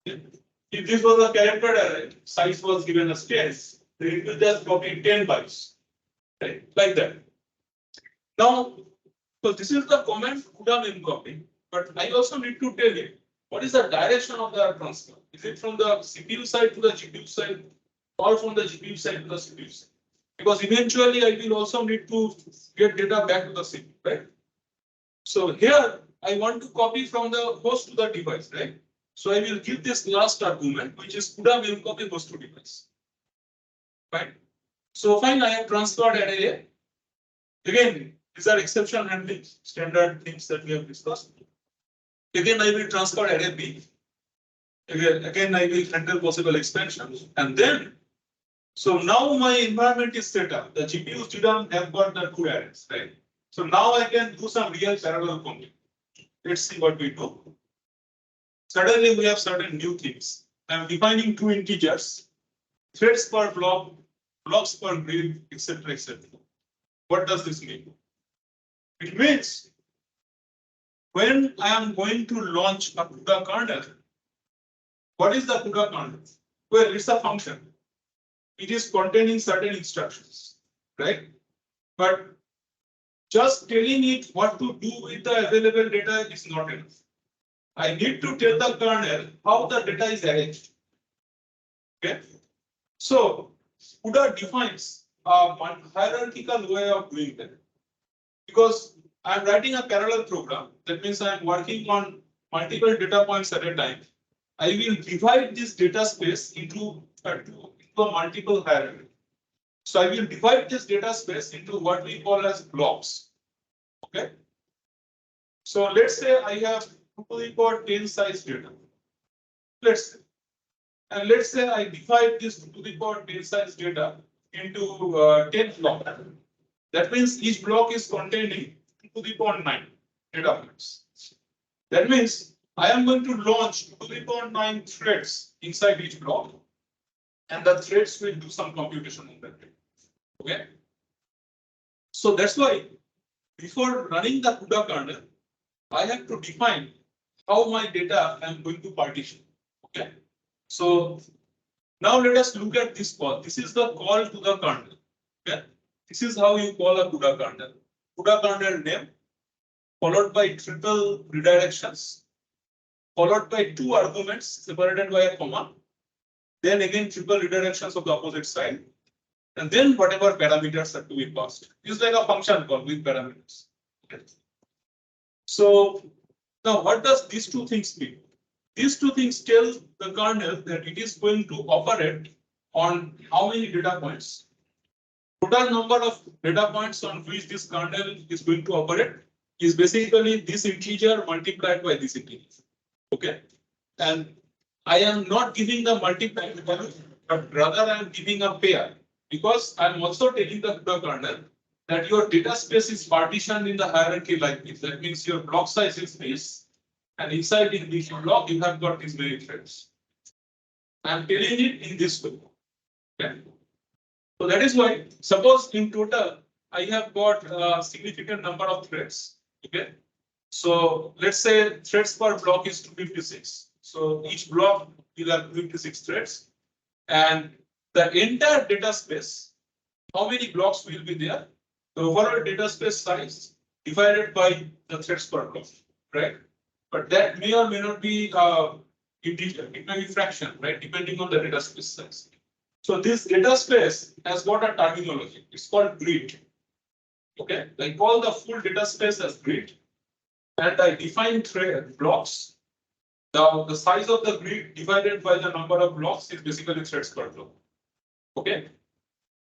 If this was a character array, size was given as 10, then it will just copy 10 bytes, right? Like that. Now, so this is the comment CUDA main copy, but I also need to tell you what is the direction of the transfer. Is it from the CPU side to the GPU side, or from the GPU side to the CPU side? Because eventually I will also need to get data back to the CPU, right? So here I want to copy from the host to the device, right? So I will give this last argument, which is CUDA main copy host to device. Right? So fine, I have transferred array A. Again, these are exception handling, standard things that we have discussed. Again, I will transfer array B. Again, I will handle possible expansions. And then, so now my environment is set up. The GPUs DRAM have got the 2 arrays, right? So now I can do some real parallel computing. Let's see what we do. Suddenly we have certain new things. I'm defining 2 integers, threads per block, blocks per grid, etc., etc. What does this mean? It means when I am going to launch a CUDA kernel, what is the CUDA kernel? Well, it's a function. It is containing certain instructions, right? But just telling it what to do with the available data is not enough. I need to tell the kernel how the data is arranged. Okay. So CUDA defines a hierarchical way of doing that. Because I'm writing a parallel program, that means I'm working on multiple data points at a time. I will divide this data space into a multiple hierarchy. So I will divide this data space into what we call as blocks. Okay. So let's say I have 2 to the power 10 size data. Let's say. And let's say I divide this 2 to the power 10 size data into 10 blocks. That means each block is containing 2 to the power 9 data points. That means I am going to launch 2 to the power 9 threads inside each block, and the threads will do some computation on that. Okay. So that's why before running the CUDA kernel, I have to define how my data I'm going to partition. Okay. So now let us look at this call. This is the call to the kernel. Okay. This is how you call a CUDA kernel. CUDA kernel name followed by triple redirections, followed by two arguments separated by a comma, then again triple redirections of the opposite side, and then whatever parameters are to be passed. It's like a function call with parameters. Okay. So now what does these two things mean? These two things tell the kernel that it is going to operate on how many data points. Total number of data points on which this kernel is going to operate is basically this integer multiplied by this integer. Okay. And I am not giving the multiplied value, but rather I am giving a pair, because I am also telling the CUDA kernel that your data space is partitioned in the hierarchy like this. That means your block size is this, and inside in this block you have got these many threads. I am telling it in this way. Okay. So that is why, suppose in total I have got a significant number of threads. Okay. So let's say threads per block is 256. So each block will have 256 threads, and the entire data space, how many blocks will be there? The overall data space size divided by the threads per block, right? But that may or may not be integer, it may be fraction, right? Depending on the data space size. So this data space has got a terminology. It's called grid. Okay, I call the full data space as grid, and I define thread blocks. The size of the grid divided by the number of blocks is basically threads per block. Okay.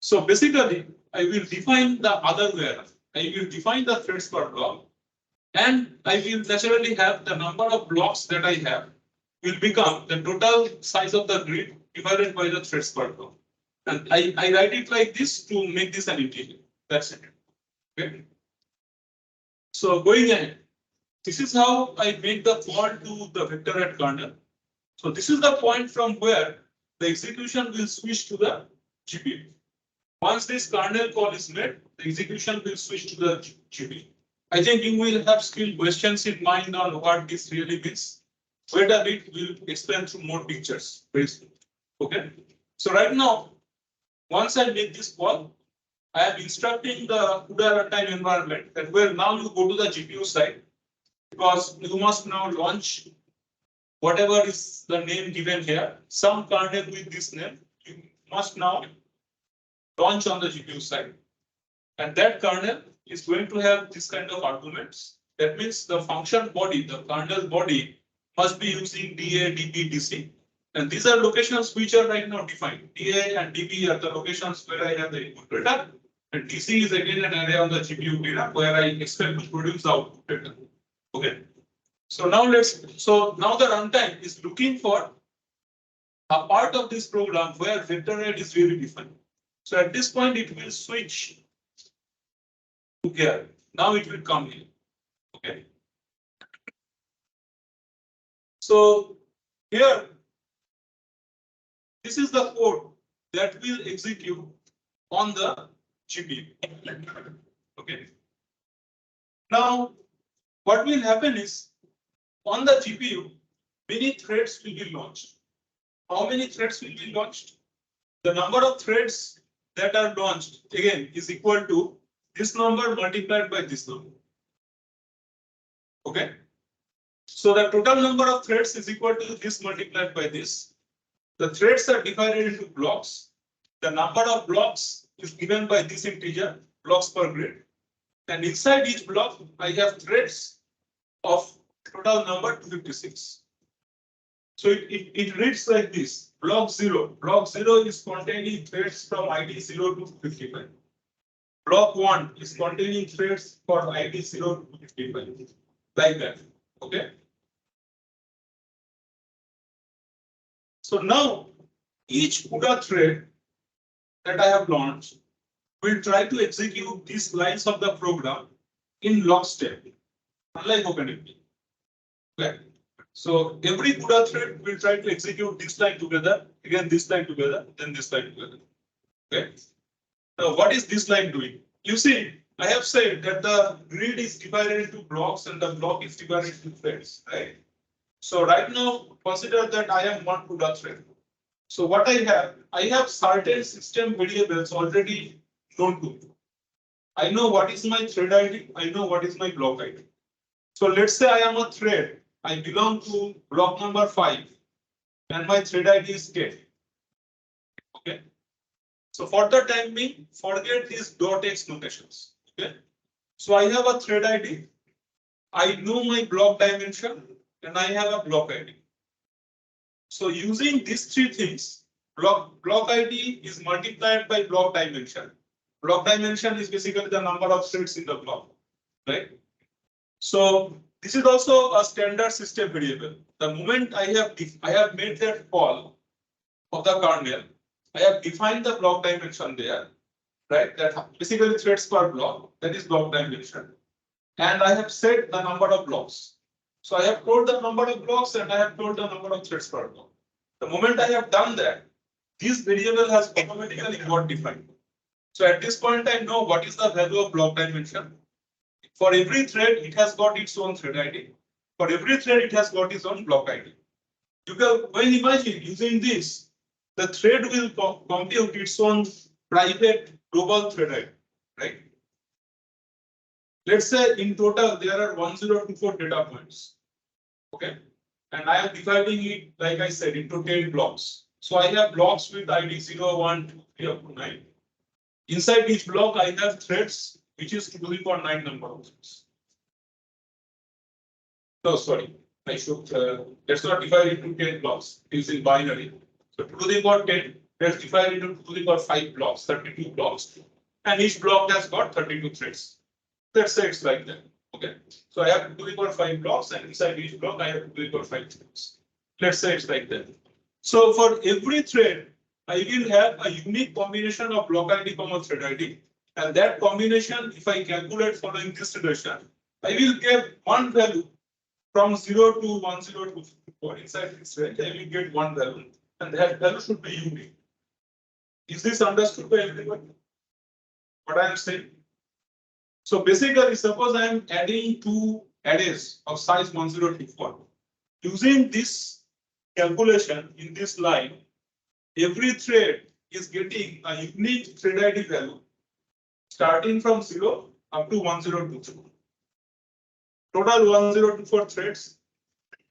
So basically, I will define the other way around. I will define the threads per block, and I will naturally have the number of blocks that I have will become the total size of the grid divided by the threads per block. And I write it like this to make this an integer. That's it. Okay. So going ahead, this is how I make the call to the vector at kernel. So this is the point from where the execution will switch to the GPU. Once this kernel call is made, the execution will switch to the GPU. I think you will have still questions in mind on what this really means. Wait a bit, we'll explain through more pictures very soon. Okay. So right now, once I make this call, I am instructing the CUDA runtime environment that where now you go to the GPU side, because you must now launch whatever is the name given here, some kernel with this name, you must now launch on the GPU side. And that kernel is going to have this kind of arguments. That means the function body, the kernel body must be using DA, DB, DC. And these are locations which are right now defined. DA and DB are the locations where I have the input data. And DC is again an array on the GPU data where I expect to produce the output data. Okay. So now the runtime is looking for a part of this program where vector array is really defined. So at this point, it will switch to here. Now it will come here. Okay. So here, this is the code that will execute on the GPU. Okay. Now, what will happen is on the GPU, many threads will be launched. How many threads will be launched? The number of threads that are launched again is equal to this number multiplied by this number. Okay. So the total number of threads is equal to this multiplied by this. The threads are divided into blocks. The number of blocks is given by this integer, blocks per grid. And inside each block, I have threads of total number 256. So it reads like this. Block 0. Block 0 is containing threads from ID 0 to 55. Block 1 is containing threads for ID 0 to 55. Like that. Okay. So now each CUDA thread that I have launched will try to execute these lines of the program in lockstep, unlike OpenMP. Okay. So every CUDA thread will try to execute this line together, again this line together, then this line together. Okay. Now what is this line doing? You see, I have said that the grid is divided into blocks and the block is divided into threads, right? So right now, consider that I am one CUDA thread. So what I have certain system variables already known to me. I know what is my thread ID, I know what is my block ID. So let's say I am a thread, I belong to block number 5, and my thread ID is 10. Okay. So for the time being, forget these .x notations. Okay. So I have a thread ID, I know my block dimension, and I have a block ID. So using these three things, block ID is multiplied by block dimension. Block dimension is basically the number of threads in the block, right? So this is also a standard system variable. The moment I have made that call of the kernel, I have defined the block dimension there, right? That basically threads per block, that is block dimension. And I have set the number of blocks. So I have told the number of blocks and I have told the number of threads per block. The moment I have done that, this variable has automatically got defined. So at this point, I know what is the value of block dimension. For every thread, it has got its own thread ID. For every thread, it has got its own block ID. You can, when imagine using this, the thread will compute its own private global thread ID, right? Let's say in total there are 1024 data points. Okay. And I am dividing it, like I said, into 10 blocks. So I have blocks with ID 0, 1, 2, 3 up to 9. Inside each block, I have threads, which is to the power 9 number of threads. No, sorry. I should let's not divide it into 10 blocks. It is in binary. So to the power 10, let's divide it into to the power 5 blocks, 32 blocks. And each block has got 32 threads. Let's say it's like that. Okay. So I have to the power 5 blocks, and inside each block, I have to the power 5 threads. Let's say it's like that. So for every thread, I will have a unique combination of block ID comma thread ID. And that combination, if I calculate following this relation, I will get one value from 0 to 1024. Inside this range, I will get one value. And that value should be unique. Is this understood by everyone? What I am saying? So basically, suppose I am adding two arrays of size 1024. Using this calculation in this line, every thread is getting a unique thread ID value starting from 0 up to 1024. Total 1024 threads.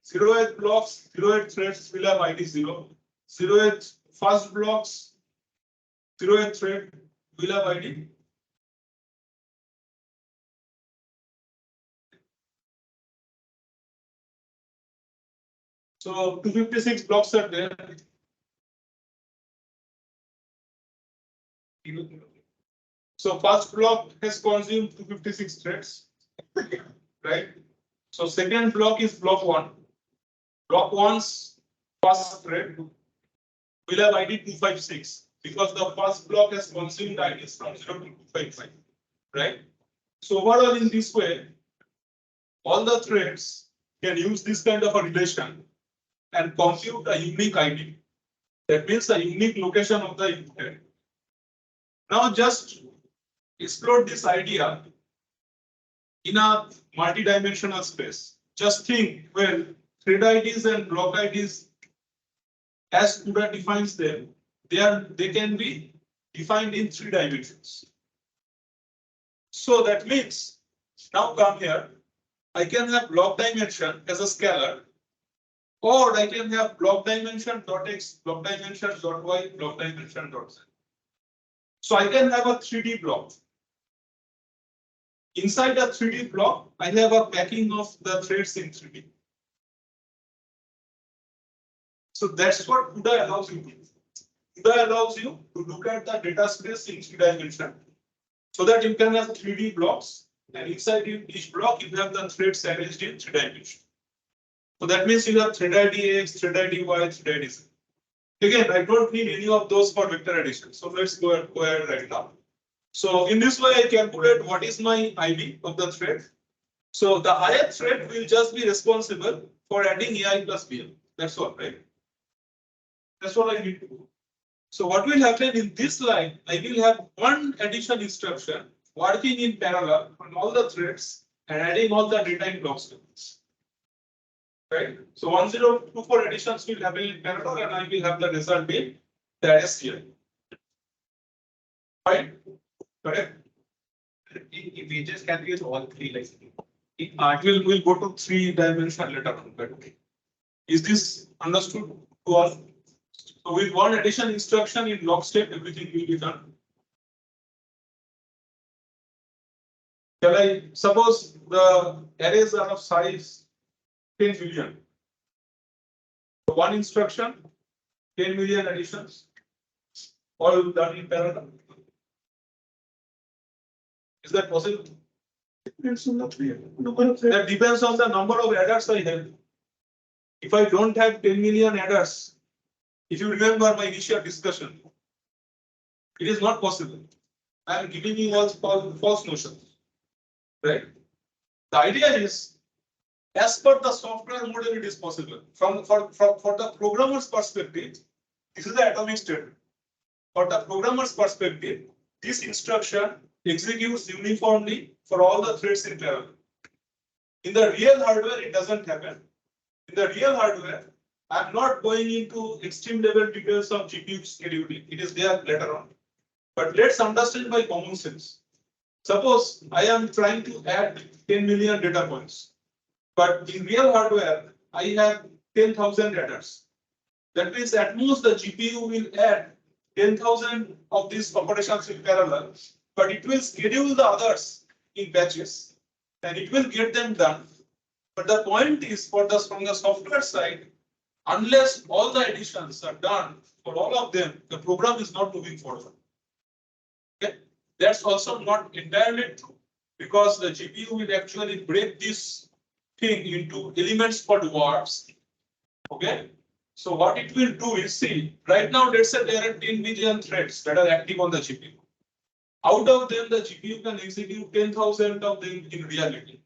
0th blocks, 0th threads will have ID 0. 0th first blocks, 0th thread will have ID. So 256 blocks are there. So first block has consumed 256 threads, right? So second block is block 1. Block 1's first thread will have ID 256 because the first block has consumed IDs from 0 to 255, right? So overall in this way, all the threads can use this kind of a relation and compute a unique ID. That means a unique location of the input. Now just explore this idea in a multi-dimensional space. Just think, well, thread IDs and block IDs, as CUDA defines them, they can be defined in 3 dimensions. So that means, now come here, I can have block dimension as a scalar, or I can have block dimension dot x, block dimension dot y, block dimension dot z. So I can have a 3D block. Inside a 3D block, I have a packing of the threads in 3D. So that's what CUDA allows you to do. CUDA allows you to look at the data space in 3 dimension so that you can have 3D blocks, and inside each block you have the threads arranged in 3 dimension. So that means you have thread ID X, thread ID Y, thread ID Z. Again, I don't need any of those for vector addition. So let's go ahead right now. So in this way, I calculate what is my ID of the thread. So the ith thread will just be responsible for adding AI plus BL. That's all, right? That's what I need to do. So what will happen in this line, I will have one addition instruction working in parallel on all the threads and adding all the data in blocks to this. right? So 1024 additions will happen in parallel and I will have the result in the SCI. Right? Correct? Images can be all three, like. We'll go to 3-dimensional later on. But is this understood to all? So with one addition instruction in lockstep, everything will be done. Shall I suppose the arrays are of size 10 million? So one instruction, 10 million additions, all done in parallel. Is that possible? Depends on the number of threads. That depends on the number of adders I have. If I don't have 10 million adders, if you remember my initial discussion, it is not possible. I am giving you all false notions, right? The idea is, as per the software model, it is possible. For the programmer's perspective, this is the atomic statement. For the programmer's perspective, this instruction executes uniformly for all the threads in parallel. In the real hardware, it doesn't happen. In the real hardware, I'm not going into extreme level details of GPU scheduling. It is there later on. But let's understand by common sense. Suppose I am trying to add 10 million data points, but in real hardware, I have 10,000 adders. That means at most the GPU will add 10,000 of these operations in parallel, but it will schedule the others in batches and it will get them done. But the point is, from the software side, unless all the additions are done for all of them, the program is not moving forward. Okay, that's also not entirely true because the GPU will actually break this thing into elements called wards. Okay, so what it will do is, see, right now let's say there are 10 million threads that are active on the GPU. Out of them, the GPU can execute 10,000 of them in reality,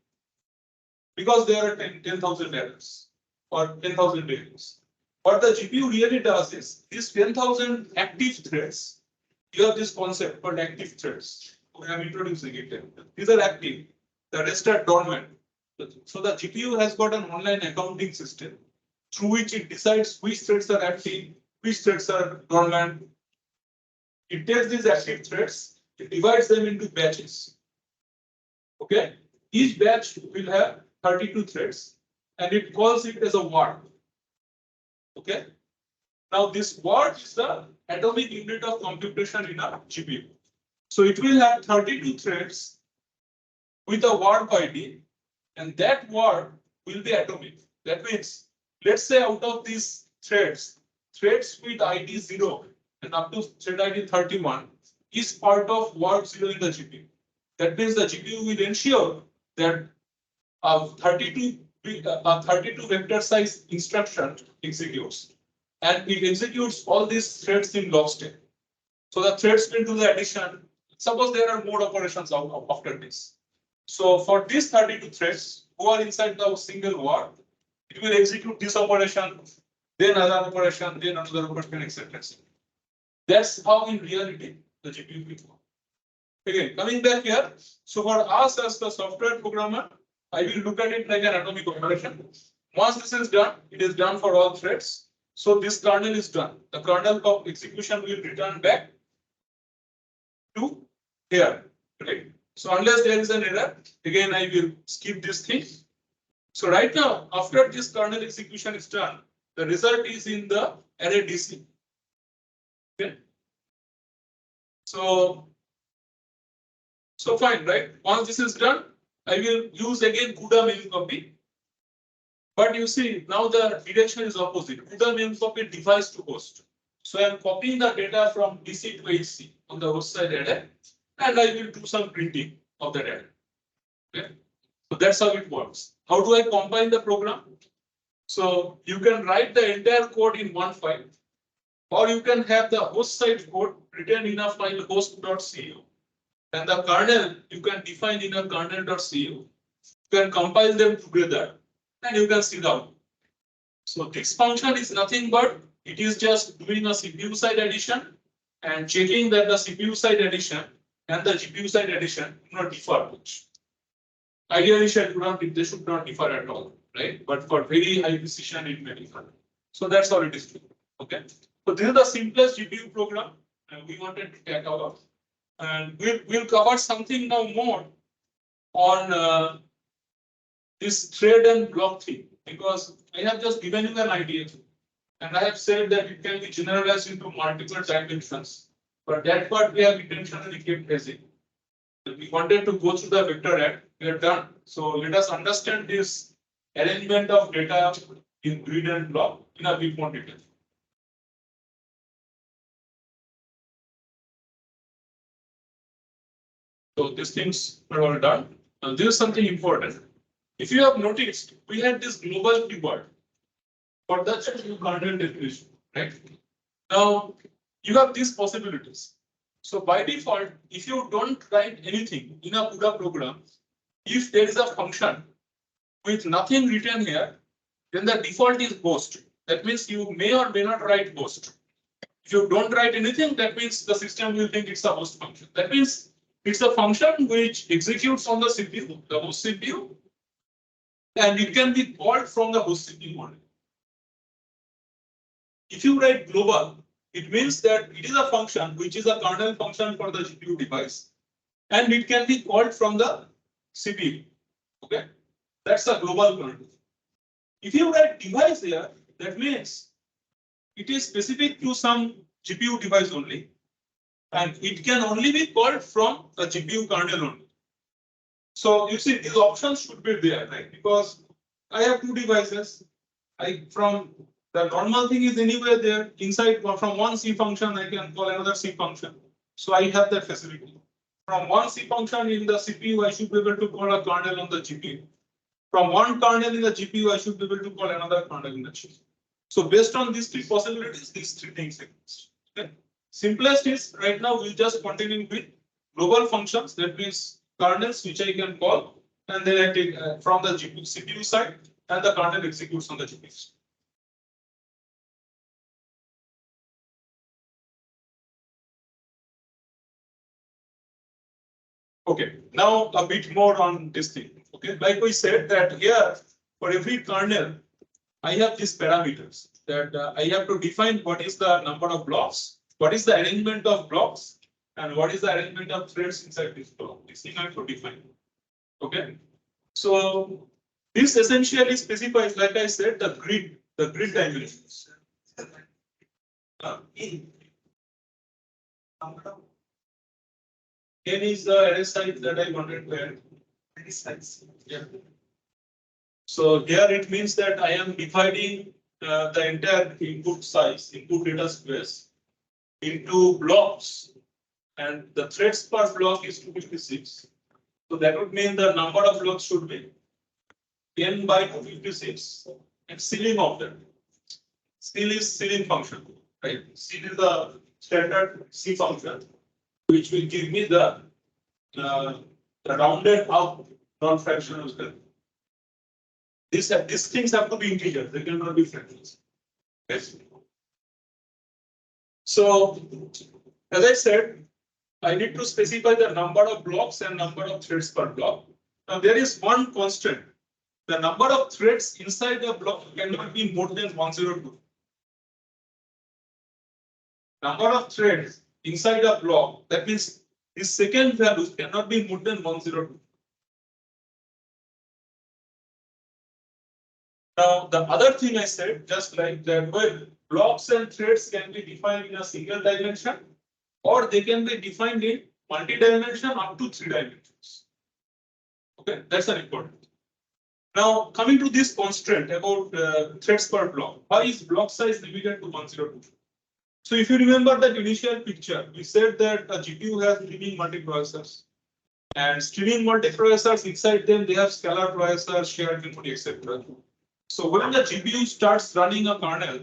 because there are 10,000 errors or 10,000 values. What the GPU really does is, these 10,000 active threads, you have this concept called active threads. We have introducing it. These are active, the rest are dormant. So the GPU has got an online accounting system through which it decides which threads are active, which threads are dormant. It takes these active threads, it divides them into batches. Okay, each batch will have 32 threads and it calls it as a ward. Okay, now this ward is the atomic unit of computation in a GPU. So it will have 32 threads with a ward ID, and that ward will be atomic. That means, let's say out of these threads with ID 0 and up to thread ID 31 is part of ward 0 in the GPU. That means the GPU will ensure that a 32 vector size instruction executes, and it executes all these threads in lockstep. So the threads will do the addition. Suppose there are more operations after this. So for these 32 threads who are inside the single ward, it will execute this operation, then another operation, then another operation, etc. That's how in reality the GPU will work. Again, coming back here, so for us as the software programmer, I will look at it like an atomic operation. Once this is done, it is done for all threads. So this kernel is done. The kernel of execution will return back to here. Right? So unless there is an error, again I will skip this thing. So right now, after this kernel execution is done, the result is in the array DC. Okay. So fine, right? Once this is done, I will use again CUDA mem copy. But you see, now the direction is opposite. CUDA mem copy device to host. So I am copying the data from DC to HC on the host side array, and I will do some printing of that array. Okay. So that's how it works. How do I compile the program? So you can write the entire code in one file, or you can have the host side code written in a file host.cu. And the kernel you can define in a kernel.cu. You can compile them together and you can see the output. So this function is nothing but it is just doing a CPU side addition and checking that the CPU side addition and the GPU side addition do not differ much. Ideally, they should not differ at all. right? But for very high precision, it may differ. So that's how it is. Okay. So this is the simplest GPU program we wanted to take out. And we'll cover something now more on this thread and block thing, because I have just given you an idea. And I have said that it can be generalized into multiple dimensions. But that part we have intentionally kept basic. We wanted to go through the vector array, we are done. So let us understand this arrangement of data in grid and block in a bit more detail. So these things are all done. Now this is something important. If you have noticed, we had this global keyword for the content definition, right? Now you have these possibilities. So by default, if you don't write anything in a CUDA program, if there is a function with nothing written here, then the default is host. That means you may or may not write host. If you don't write anything, that means the system will think it's a host function. That means it's a function which executes on the CPU, the host CPU, and it can be called from the host CPU only. If you write global, it means that it is a function which is a kernel function for the GPU device, and it can be called from the CPU. Okay, that's a global kernel. If you write device here, that means it is specific to some GPU device only, and it can only be called from a GPU kernel only. So you see, these options should be there, right? Because I have two devices. From the normal thing is anywhere there inside from one C function, I can call another C function. So I have that facility. From one C function in the CPU, I should be able to call a kernel on the GPU. From one kernel in the GPU, I should be able to call another kernel in the GPU. So based on these three possibilities, these three things exist. Okay. Simplest is right now we'll just continue with global functions. That means kernels which I can call, and then I take from the GPU, CPU side, and the kernel executes on the GPU. Okay, now a bit more on this thing. Okay, like we said that here for every kernel, I have these parameters that I have to define what is the number of blocks, what is the arrangement of blocks, and what is the arrangement of threads inside this block. This thing I have to define. Okay, so this essentially specifies, like I said, the grid dimensions. N is the array size that I wanted to add. Array size. Yeah. So here it means that I am dividing the entire input size, input data space, into blocks, and the threads per block is 256. So that would mean the number of blocks should be n by 256, and ceiling of that. Ceil is ceiling function, right? Ceil is the standard C function, which will give me the rounded up non-fractional value. These things have to be integers, they cannot be fractions. Yes. So, as I said, I need to specify the number of blocks and number of threads per block. Now, there is one constant. The number of threads inside a block cannot be more than 102. Number of threads inside a block, that means the second value cannot be more than 102. Now, the other thing I said, just like that, well, blocks and threads can be defined in a single dimension, or they can be defined in multi-dimension up to 3 dimensions. Okay, that's an important. Now, coming to this constraint about threads per block, why is block size limited to 102? So if you remember that initial picture, we said that a GPU has streaming multiprocessors, and streaming multiprocessors inside them, they have scalar processors, shared memory, etc. So when the GPU starts running a kernel,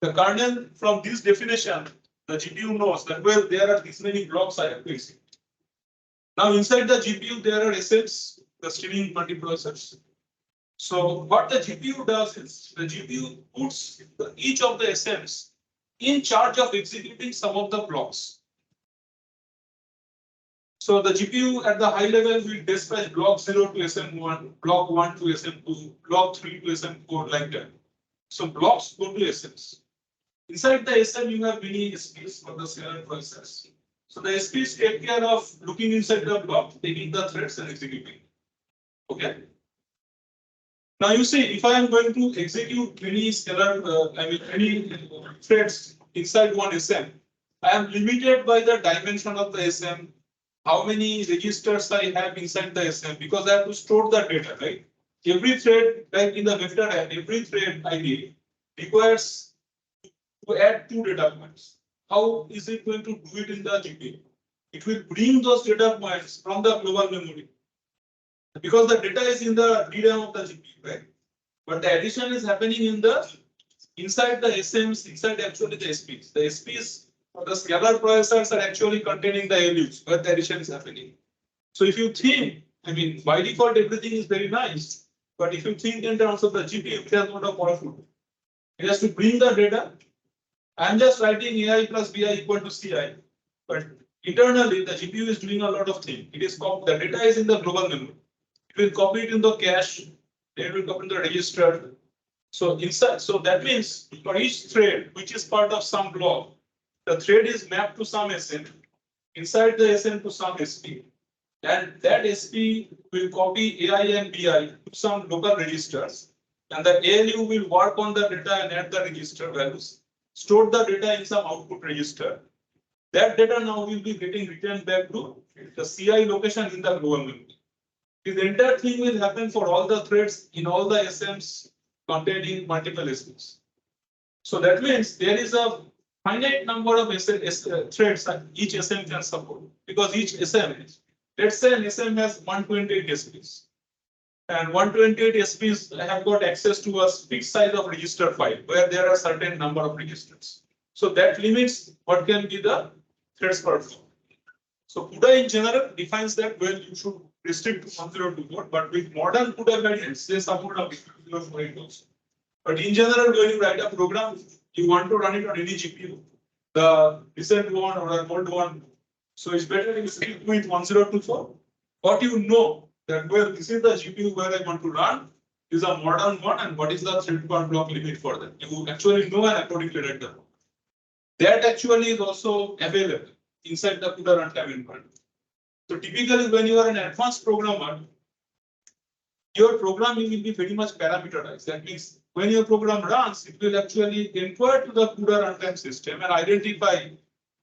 the kernel from this definition, the GPU knows that, well, there are this many blocks I have to execute. Now inside the GPU, there are SMs, the streaming multiprocessors. So what the GPU does is the GPU puts each of the SMs in charge of executing some of the blocks. So the GPU at the high level will dispatch block 0 to SM1, block 1 to SM2, block 3 to SM4 like that. So blocks go to SMs. Inside the SM, you have many SPs for the scalar process. So the SPs take care of looking inside the block, taking the threads and executing. Okay. Now you see, if I am going to execute many scalar, many threads inside one SM, I am limited by the dimension of the SM, how many registers I have inside the SM, because I have to store the data, right? Every thread, like in the vector array, every thread ID requires to add 2 data points. How is it going to do it in the GPU? It will bring those data points from the global memory, because the data is in the DRAM of the GPU, right? But the addition is happening in the inside the SMs, inside actually the SPs. The SPs or the scalar processors are actually containing the ALUs where the addition is happening. So if you think, I mean, by default everything is very nice, but if you think in terms of the GPU, it has not a powerful. It has to bring the data. I'm just writing AI plus BI equal to CI, but internally the GPU is doing a lot of things. It is the data is in the global memory. It will copy it in the cache. It will copy in the register. So inside, so that means for each thread, which is part of some block, the thread is mapped to some SM, inside the SM to some SP, and that SP will copy AI and BI to some local registers, and the ALU will work on the data and add the register values, store the data in some output register. That data now will be getting returned back to the CI location in the global memory. The entire thing will happen for all the threads in all the SMs containing multiple SPs. So that means there is a finite number of threads that each SM can support, because each SM, let's say an SM has 128 SPs, and 128 SPs have got access to a fixed size of register file where there are certain number of registers. So that limits what can be the threads per flow. So CUDA in general defines that well you should restrict to 1024, but with modern CUDA variants they support a 1048 also. But in general, when you write a program, you want to run it on any GPU, the recent one or an old one. So it's better you stick with 1024. What you know that well, this is the GPU where I want to run, is a modern one, and what is the thread per block limit for that. You actually know and accordingly write the code. That actually is also available inside the CUDA runtime environment. So typically, when you are an advanced programmer, your programming will be very much parameterized. That means when your program runs, it will actually inquire to the CUDA runtime system and identify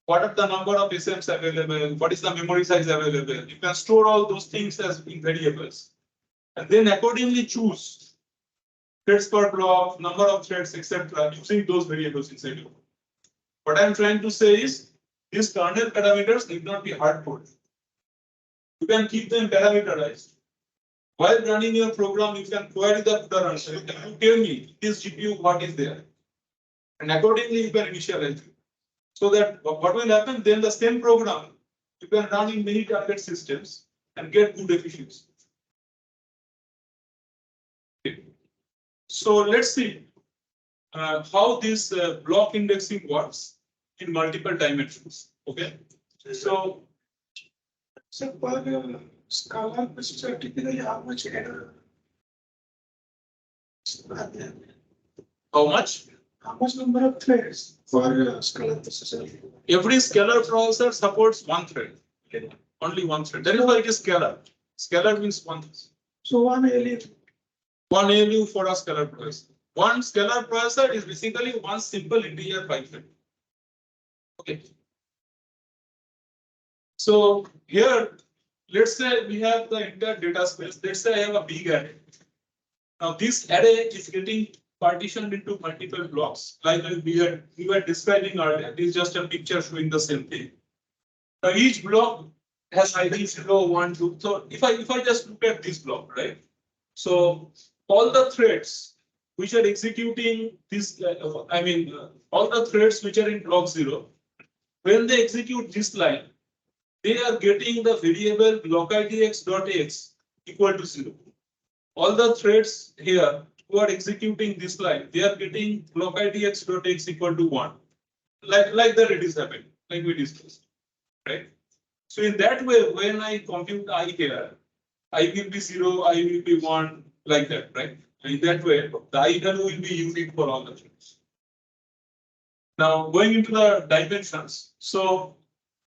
what are the number of SMs available, what is the memory size available. You can store all those things as in variables, and then accordingly choose threads per block, number of threads, etc. using those variables inside your code. What I'm trying to say is these kernel parameters need not be hard coded. You can keep them parameterized. While running your program, you can query the CUDA runtime. You tell me this GPU what is there, and accordingly you can initialize it. So that what will happen then the same program you can run in many target systems and get good efficiency. Okay. So let's see how this block indexing works in multiple dimensions. Okay. So for Scala processor, typically how much error are there? how much? How much number of threads for Scala processor? Every scalar processor supports one thread. Okay. Only one thread. That is why it is scalar. Scalar means one. So one ALU. One ALU for a scalar processor. One scalar processor is basically one simple integer byte. Okay. So here, let's say we have the entire data space. Let's say I have a big array. Now this array is getting partitioned into multiple blocks, like we were describing earlier. This is just a picture showing the same thing. Now each block has ID 0, 1, 2. So if I just look at this block, right? So all the threads which are executing this, all the threads which are in block 0, when they execute this line, they are getting the variable blockIDX.x equal to 0. All the threads here who are executing this line, they are getting blockIDX.x equal to 1. Like that it is happening, like we discussed, right? So in that way, when I compute I here, I will be 0, I will be 1, like that, right? In that way, the I value will be unique for all the threads. Now going into the dimensions. So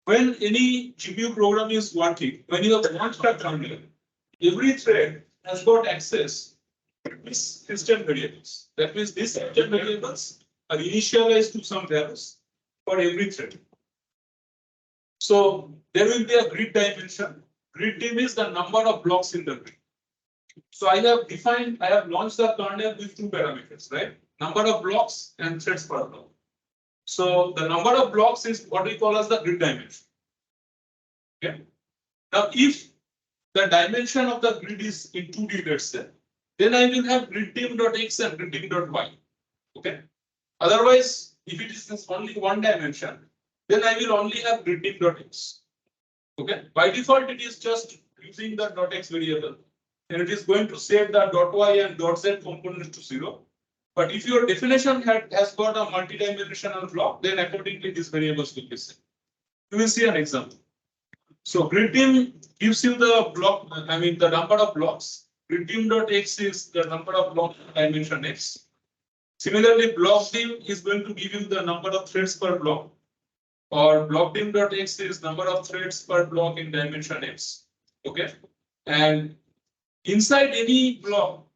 when any GPU program is working, when you have launched a kernel, every thread has got access to these system variables. That means these system variables are initialized to some values for every thread. So there will be a grid dimension. Grid dim is the number of blocks in the grid. So I have launched the kernel with two parameters, right? Number of blocks and threads per block. So the number of blocks is what we call as the grid dimension. Okay. Now, if the dimension of the grid is in 2D, let's say, then I will have grid dim.x and grid dim.y. Okay. Otherwise, if it is only one dimension, then I will only have grid dim.x. Okay. By default, it is just using the .x variable, and it is going to set the .y and .z components to 0. But if your definition has got a multi-dimensional block, then accordingly these variables will be set. You will see an example. So grid dim gives you the block, I mean the number of blocks. Grid dim.x is the number of blocks dimension x. Similarly, block dim is going to give you the number of threads per block, or block dim.x is number of threads per block in dimension x. Okay, and inside any block,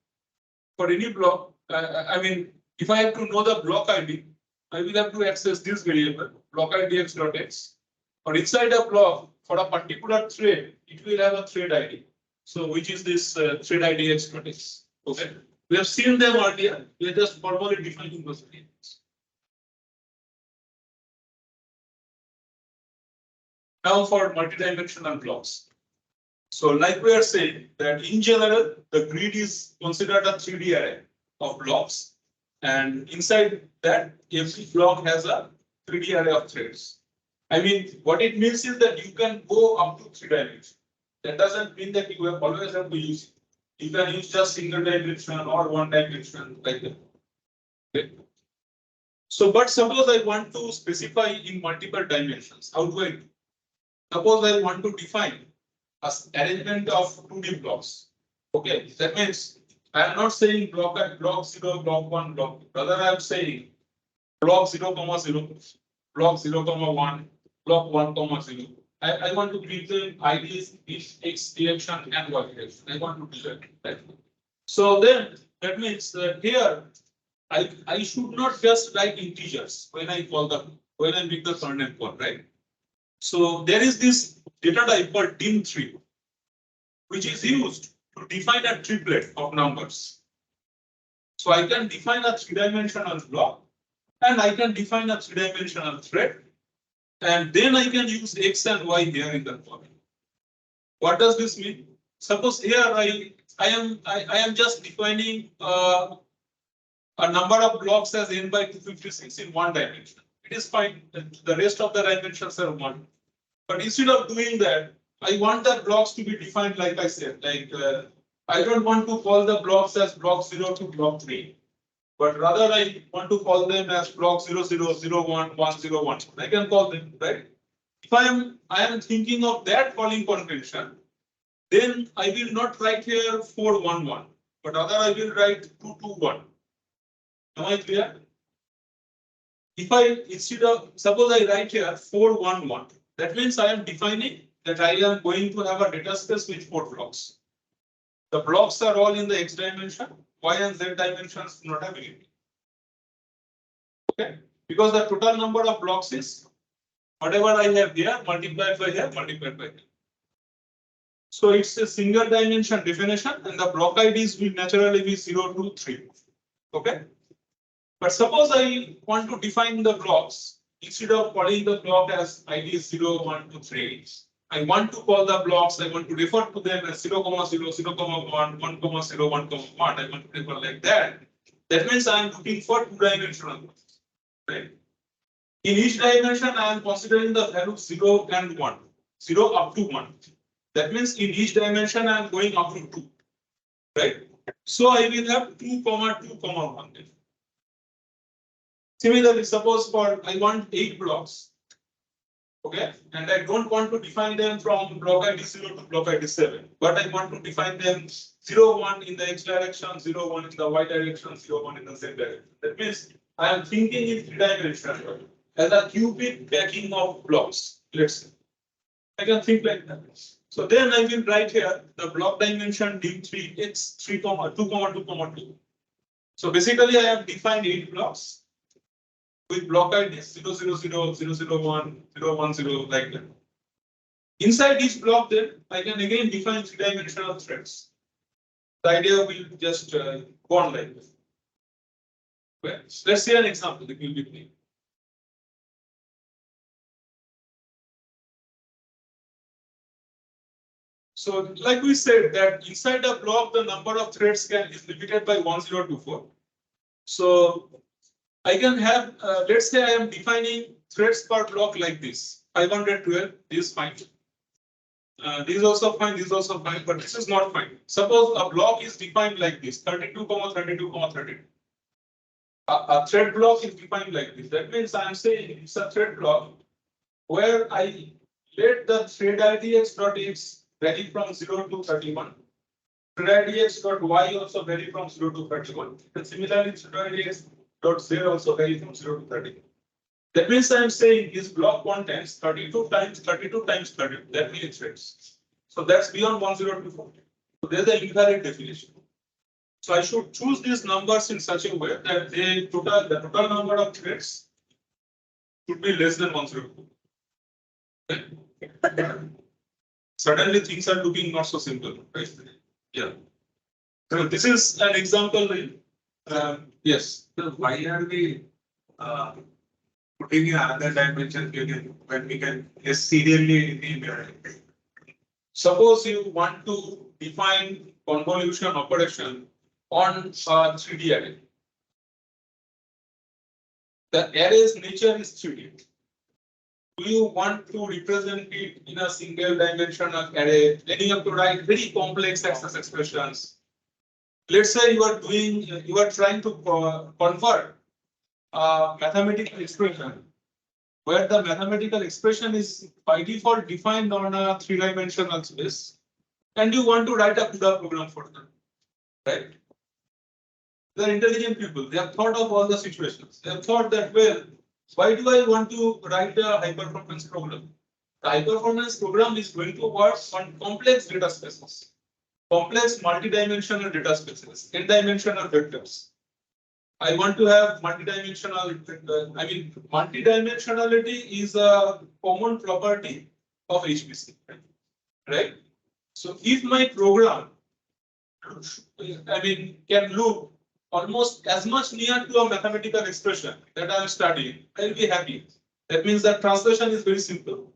for any block, I mean, if I have to know the block ID, I will have to access this variable block idx.x, or inside a block for a particular thread, it will have a thread ID. So which is this thread idx.x. Okay, we have seen them earlier. We are just formally defining those variables. Now for multidimensional blocks. So like we are saying that in general, the grid is considered a 3D array of blocks. And inside that, every block has a 3D array of threads. I mean, what it means is that you can go up to 3 dimensions. That doesn't mean that you have always have to use it. You can use just single dimension or one dimension like that. Okay. So, but suppose I want to specify in multiple dimensions. How do I do? Suppose I want to define as arrangement of 2D blocks. Okay, that means I am not saying block at block 0, block 1, block 2. Rather, I am saying block 0, 0, block 0, 1, block 1, 0. I want to give them IDs in X direction and Y direction. I want to do that. So then that means that here I should not just write integers when I make the kernel call, right? So there is this data type called dim3, which is used to define a triplet of numbers. So I can define a 3-dimensional block, and I can define a 3-dimensional thread, and then I can use X and Y here in the formula. What does this mean? Suppose here I am just defining a number of blocks as n by 256 in one dimension. It is fine. The rest of the dimensions are 1. But instead of doing that, I want the blocks to be defined like I said. Like I don't want to call the blocks as block 0 to block 3, but rather I want to call them as block 0, 0, 0, 1, 1, 0, 1. I can call them, right? If I am thinking of that calling convention, then I will not write here 4, 1, 1, but rather I will write 2, 2, 1. Am I clear? If instead of, suppose I write here 4, 1, 1, that means I am defining that I am going to have a data space with 4 blocks. The blocks are all in the X dimension, Y and Z dimensions do not have anything. Okay, because the total number of blocks is whatever I have here multiplied by here multiplied by here. So it's a single dimension definition, and the block IDs will naturally be 0, 2, 3. Okay. But suppose I want to define the blocks instead of calling the block as ID 0, 1, 2, 3. I want to call the blocks, I want to refer to them as 0, 0, 0, 1, 1, 0, 1, 1. I want to refer like that. That means I am looking for 2-dimensional blocks. Right? In each dimension, I am considering the value 0 and 1. 0 up to 1. That means in each dimension, I am going up to 2. Right? So I will have 2, 2, 1. Similarly, suppose I want 8 blocks. Okay, and I don't want to define them from block ID 0 to block ID 7, but I want to define them 0, 1 in the x direction, 0, 1 in the y direction, 0, 1 in the z direction. That means I am thinking in 3 dimension as a cubic packing of blocks. Let's say I can think like that. So then I will write here the block dimension D3 x 3, 2, 2. So basically I have defined 8 blocks with block ID 0, 0, 0, 0, 0, 1, 0, 1, 0, like that. Inside each block, then I can again define 3-dimensional threads. The idea will just go on like this. Okay. Let's see an example. It will be clear. So, like we said, that inside a block, the number of threads is limited by 1024. So, I can have, let's say I am defining threads per block like this. 512 is fine. This is also fine, this is also fine, but this is not fine. Suppose a block is defined like this, 32, 32, 32. A thread block is defined like this. That means I am saying it's a thread block where I let the thread ID x.x vary from 0 to 31. Thread ID x.y also vary from 0 to 31. And similarly, thread ID x.z also vary from 0 to 31. That means I am saying this block contains 32 times 32 times 32. That means threads. So that's beyond 1024. So there's the invalid definition. So I should choose these numbers in such a way that the total number of threads should be less than 102. Okay. Suddenly things are looking not so simple, right? Yeah. So this is an example. Yes. So why are we putting in another dimension when we can just serially name? Suppose you want to define convolution operation on a 3D array. The array's nature is 3D. Do you want to represent it in a single dimensional array? Then you have to write very complex access expressions. Let's say you are trying to convert a mathematical expression where the mathematical expression is by default defined on a 3-dimensional space, and you want to write a CUDA program for them, right? They're intelligent people. They have thought of all the situations. They have thought that, well, why do I want to write a high-performance program? The high-performance program is going to work on complex data spaces, complex multidimensional data spaces, n-dimensional vectors. I want to have multidimensional. Multidimensionality is a common property of HPC, right? So if my program, can look almost as much near to a mathematical expression that I am studying, I will be happy. That means that translation is very simple.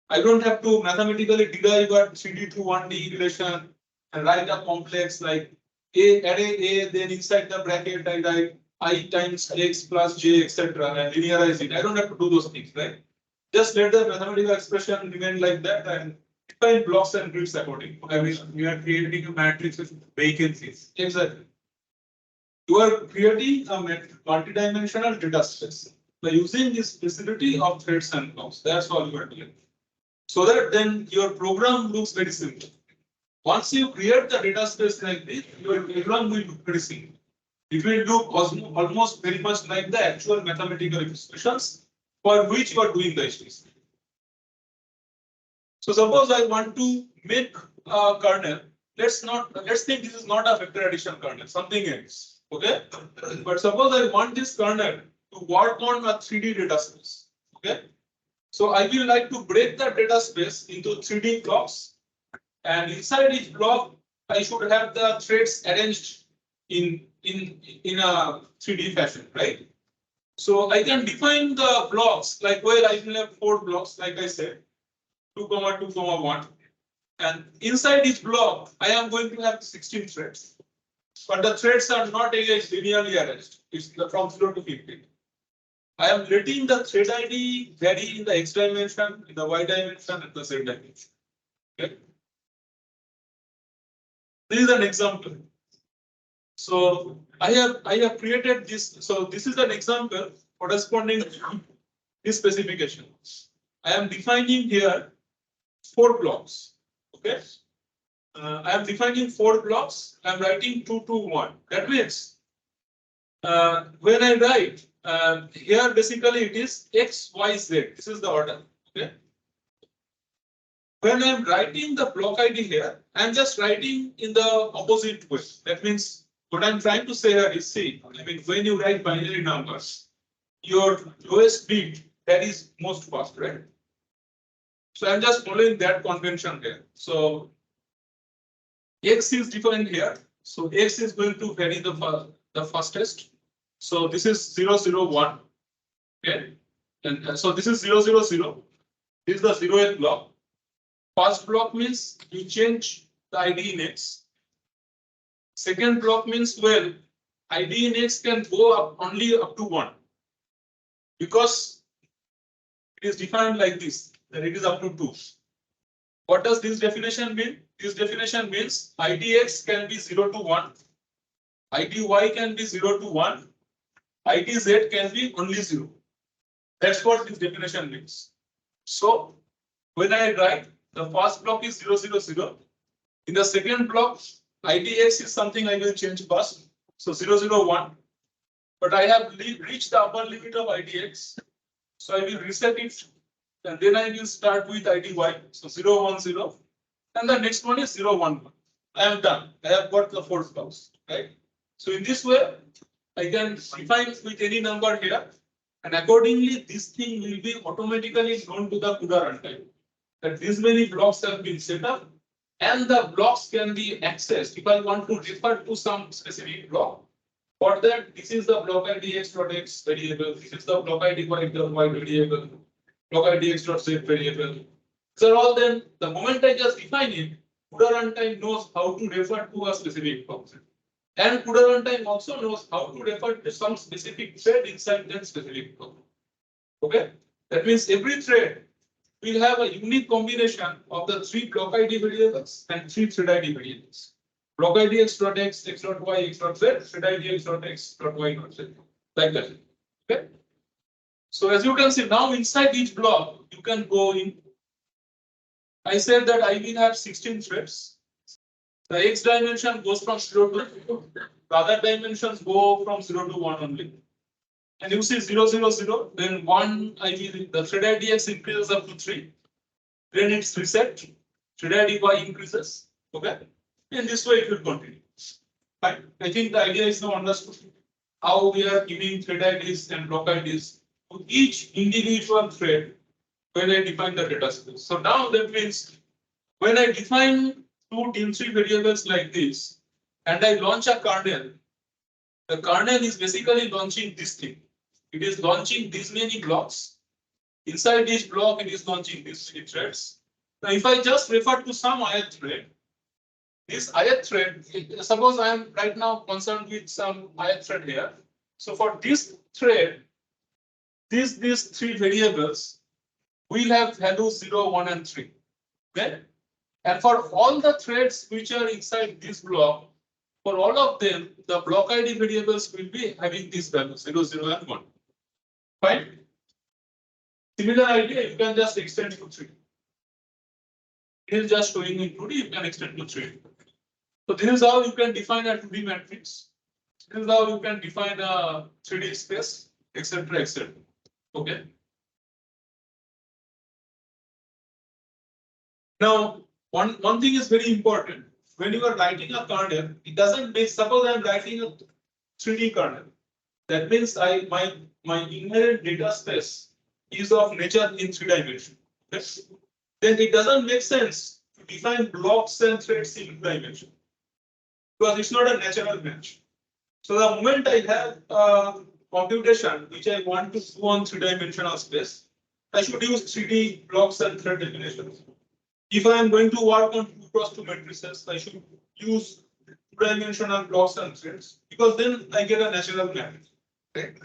I don't have to mathematically derive a 3D to 1D relation and write a complex like array A, then inside the bracket I write I times x plus j, etc. and linearize it. I don't have to do those things, right? Just let the mathematical expression remain like that and define blocks and grids accordingly. I mean, you are creating a matrix with vacancies. Exactly. You are creating a multidimensional data space by using this facility of threads and blocks. That's all you are doing. So that then your program looks very simple. Once you create the data space like this, your program will look very simple. It will look almost very much like the actual mathematical expressions for which you are doing the HPC. So suppose I want to make a kernel. Let's think this is not a vector addition kernel, something else. Okay. But suppose I want this kernel to work on a 3D data space. Okay. So I will like to break the data space into 3D blocks. And inside each block, I should have the threads arranged in a 3D fashion, right? So I can define the blocks like where I will have 4 blocks, like I said, 2, 2, 1. And inside each block, I am going to have 16 threads. But the threads are not linearly arranged. It's from 0 to 15. I am letting the thread ID vary in the x dimension, in the y dimension, and the z dimension. Okay. This is an example. So I have created this. So this is an example corresponding to this specification. I am defining here 4 blocks. Okay. I am defining 4 blocks. I am writing 2, 2, 1. That means when I write here, basically it is X, Y, Z. This is the order. Okay. When I am writing the block ID here, I am just writing in the opposite way. That means what I am trying to say here is, see, I mean, when you write binary numbers, your lowest bit that is most fast, right? So I'm just following that convention here. So X is defined here. So X is going to vary the fastest. So this is 0, 0, 1. Okay. And so this is 0, 0, 0. This is the 0th block. First block means you change the ID in X. Second block means, well, ID in X can go up only up to 1. Because it is defined like this, that it is up to 2. What does this definition mean? This definition means IDX can be 0 to 1, IDY can be 0 to 1, IDZ can be only 0. That's what this definition means. So when I write, the first block is 0, 0, 0. In the second block, IDX is something I will change first. So 0, 0, 1. But I have reached the upper limit of IDX. So I will reset it. And then I will start with IDY. So 0, 1, 0. And the next one is 0, 1, 1. I am done. I have got the 4 blocks. Right? So in this way, I can define with any number here. And accordingly, this thing will be automatically known to the CUDA runtime. That these many blocks have been set up. And the blocks can be accessed. If I want to refer to some specific block, for that, this is the block ID x.x variable. This is the block ID y variable. Block ID x.z variable. So all then, the moment I just define it, CUDA runtime knows how to refer to a specific function. And CUDA runtime also knows how to refer to some specific thread inside that specific function. Okay? That means every thread will have a unique combination of the 3 block ID variables and 3 thread ID variables. Block ID x.x, x.y, x.z, thread ID x.x, y, z. Like that. Okay? So as you can see, now inside each block, you can go in. I said that I will have 16 threads. The x dimension goes from 0 to 2. The other dimensions go from 0 to 1 only. And you see 0, 0, 0, then 1, the thread ID x increases up to 3. Then it's reset. Thread ID y increases. Okay. In this way, it will continue. Fine. I think the idea is now understood. How we are giving thread IDs and block IDs to each individual thread when I define the data space. So now that means when I define 2 DIN3 variables like this, and I launch a kernel, the kernel is basically launching this thing. It is launching these many blocks. Inside each block, it is launching these 3 threads. Now, if I just refer to some ith thread, this ith thread, suppose I am right now concerned with some ith thread here. So for this thread, these 3 variables will have values 0, 1, and 3. Okay? And for all the threads which are inside this block, for all of them, the block ID variables will be having these values 0, 0, and 1. Fine. Similar idea, you can just extend to 3. It is just showing in 2D, you can extend to 3. So this is how you can define a 2D matrix. This is how you can define a 3D space, etc., etc. Okay. Now, one thing is very important. When you are writing a kernel, it doesn't make, suppose I am writing a 3D kernel. That means my inherent data space is of nature in 3 dimensions. Okay? Then it doesn't make sense to define blocks and threads in 2 dimensions. Because it's not a natural match. So the moment I have a computation which I want to do on 3-dimensional space, I should use 3D blocks and thread definitions. If I am going to work on 2x2 matrices, I should use 2-dimensional blocks and threads because then I get a natural matrix. Right?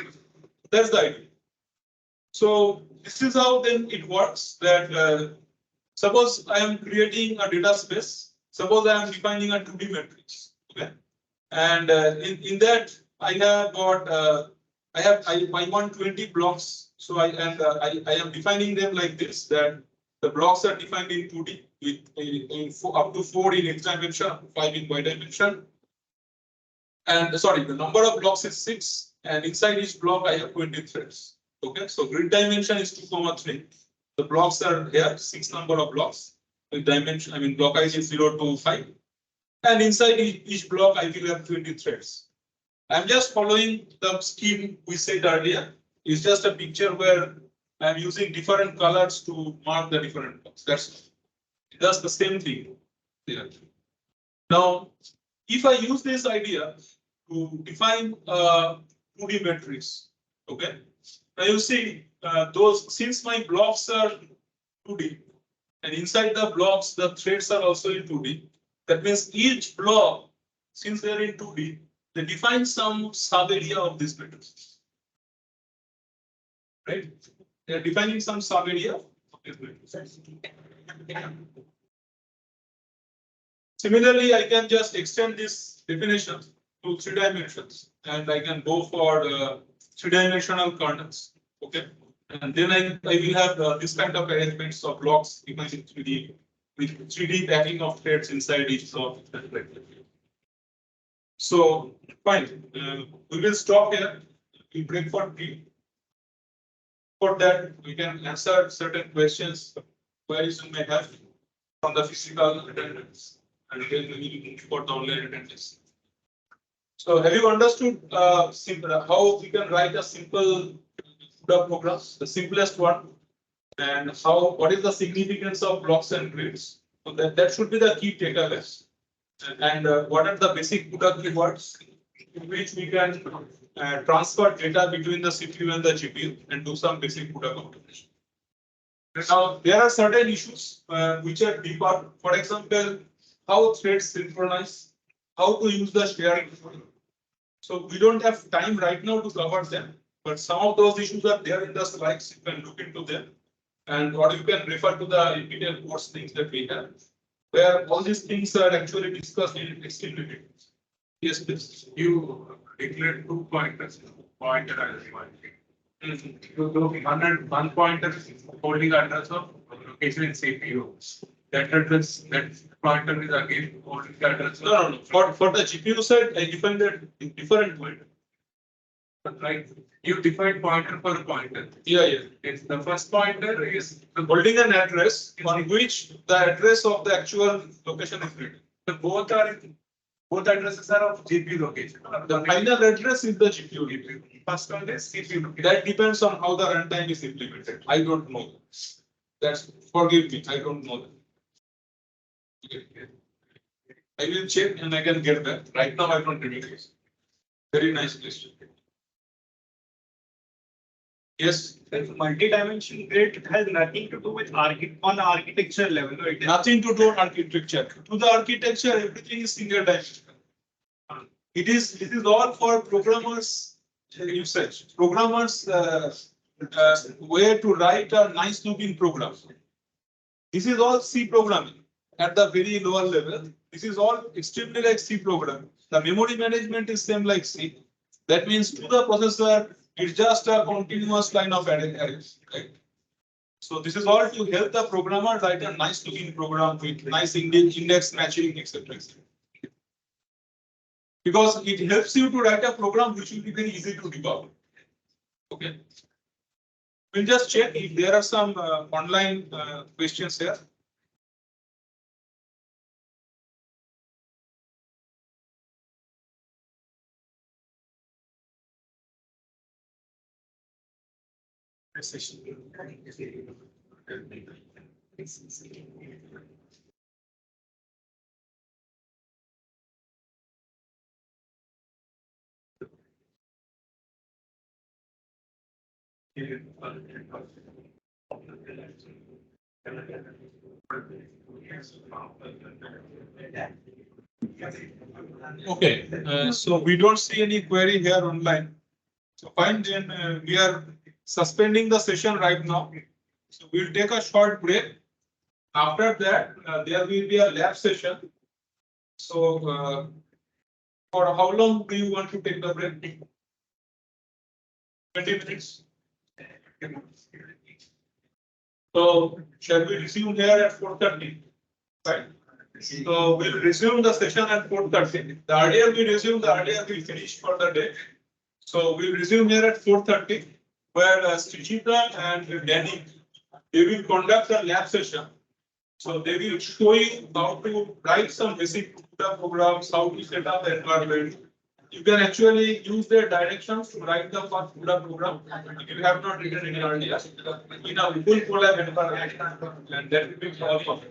That's the idea. So this is how then it works that suppose I am creating a data space, suppose I am defining a 2D matrix. Okay? And in that I have got I want 20 blocks. So I am defining them like this, that the blocks are defined in 2D with up to 4 in X dimension, 5 in Y dimension. And sorry, the number of blocks is 6, and inside each block I have 20 threads. Okay, so grid dimension is 2, 3. The blocks are here, 6 number of blocks. With dimension, I mean block size is 0 to 5. And inside each block I will have 20 threads. I'm just following the scheme we said earlier. It's just a picture where I'm using different colors to mark the different blocks. That's the same thing there. Now, if I use this idea to define 2D matrix, okay? Now you see those, since my blocks are 2D, and inside the blocks the threads are also in 2D. That means each block, since they are in 2D, they define some sub area of this matrix. Right? They are defining some sub area of this matrix. Similarly, I can just extend this definition to 3 dimensions, and I can go for 3-dimensional kernels. Okay, and then I will have this kind of arrangements of blocks defined in 3D with 3D packing of threads inside each block. So fine, we will stop here. We break for tea. For that, we can answer certain questions, queries you may have from the physical attendance, and then we will move for the online attendance. So have you understood how we can write a simple CUDA program, the simplest one, and what is the significance of blocks and grids? So that should be the key takeaways. And what are the basic CUDA keywords in which we can transfer data between the CPU and the GPU and do some basic CUDA computation. Now, there are certain issues which are deeper. For example, how threads synchronize, how to use the sharing. So we don't have time right now to cover them, but some of those issues are there in the slides. You can look into them, and or you can refer to the NPTEL course things that we have, where all these things are actually discussed in extremely detail. Yes, please. You declared 2 pointers, pointer as one pointer is holding address of location in CPU. That address, that pointer is again holding the address. No. For the GPU side, I defined that in different way. But like you define pointer for a pointer. Yeah. It's the first pointer is Holding an address on which the address of the actual location is written. both addresses are of GPU location. The final address is the GPU. First one is CPU location. That depends on how the runtime is implemented. I don't know. That's, forgive me, I don't know that. Okay. I will check and I can get back. Right now I don't remember. Very nice question. Yes. Multi-dimensional grid has nothing to do with on architecture level. No, it is Nothing to do with architecture. To the architecture, everything is single dimensional. This is all for programmers usage. Programmers way to write a nice looking program. This is all C programming at the very lower level. This is all extremely like C program. The memory management is same like C. That means to the processor, it's just a continuous line of arrays, right? So this is all to help the programmer write a nice looking program with nice index matching, etc. Because it helps you to write a program which will be very easy to debug. Okay. We'll just check if there are some online questions here. Okay, so we don't see any query here online. So fine, then we are suspending the session right now. So we'll take a short break. After that, there will be a lab session. So for how long do you want to take the break? 20 minutes. So shall we resume here at 4:30? Right? So we'll resume the session at 4:30. The earlier we resume, the earlier we finish for the day. So we'll resume here at 4:30, where Srijita and Danny, they will conduct a lab session. So they will show you how to write some basic CUDA programs, how to set up the environment. You can actually use their directions to write the first CUDA program if you have not written it earlier in a full collab environment, and that will be powerful.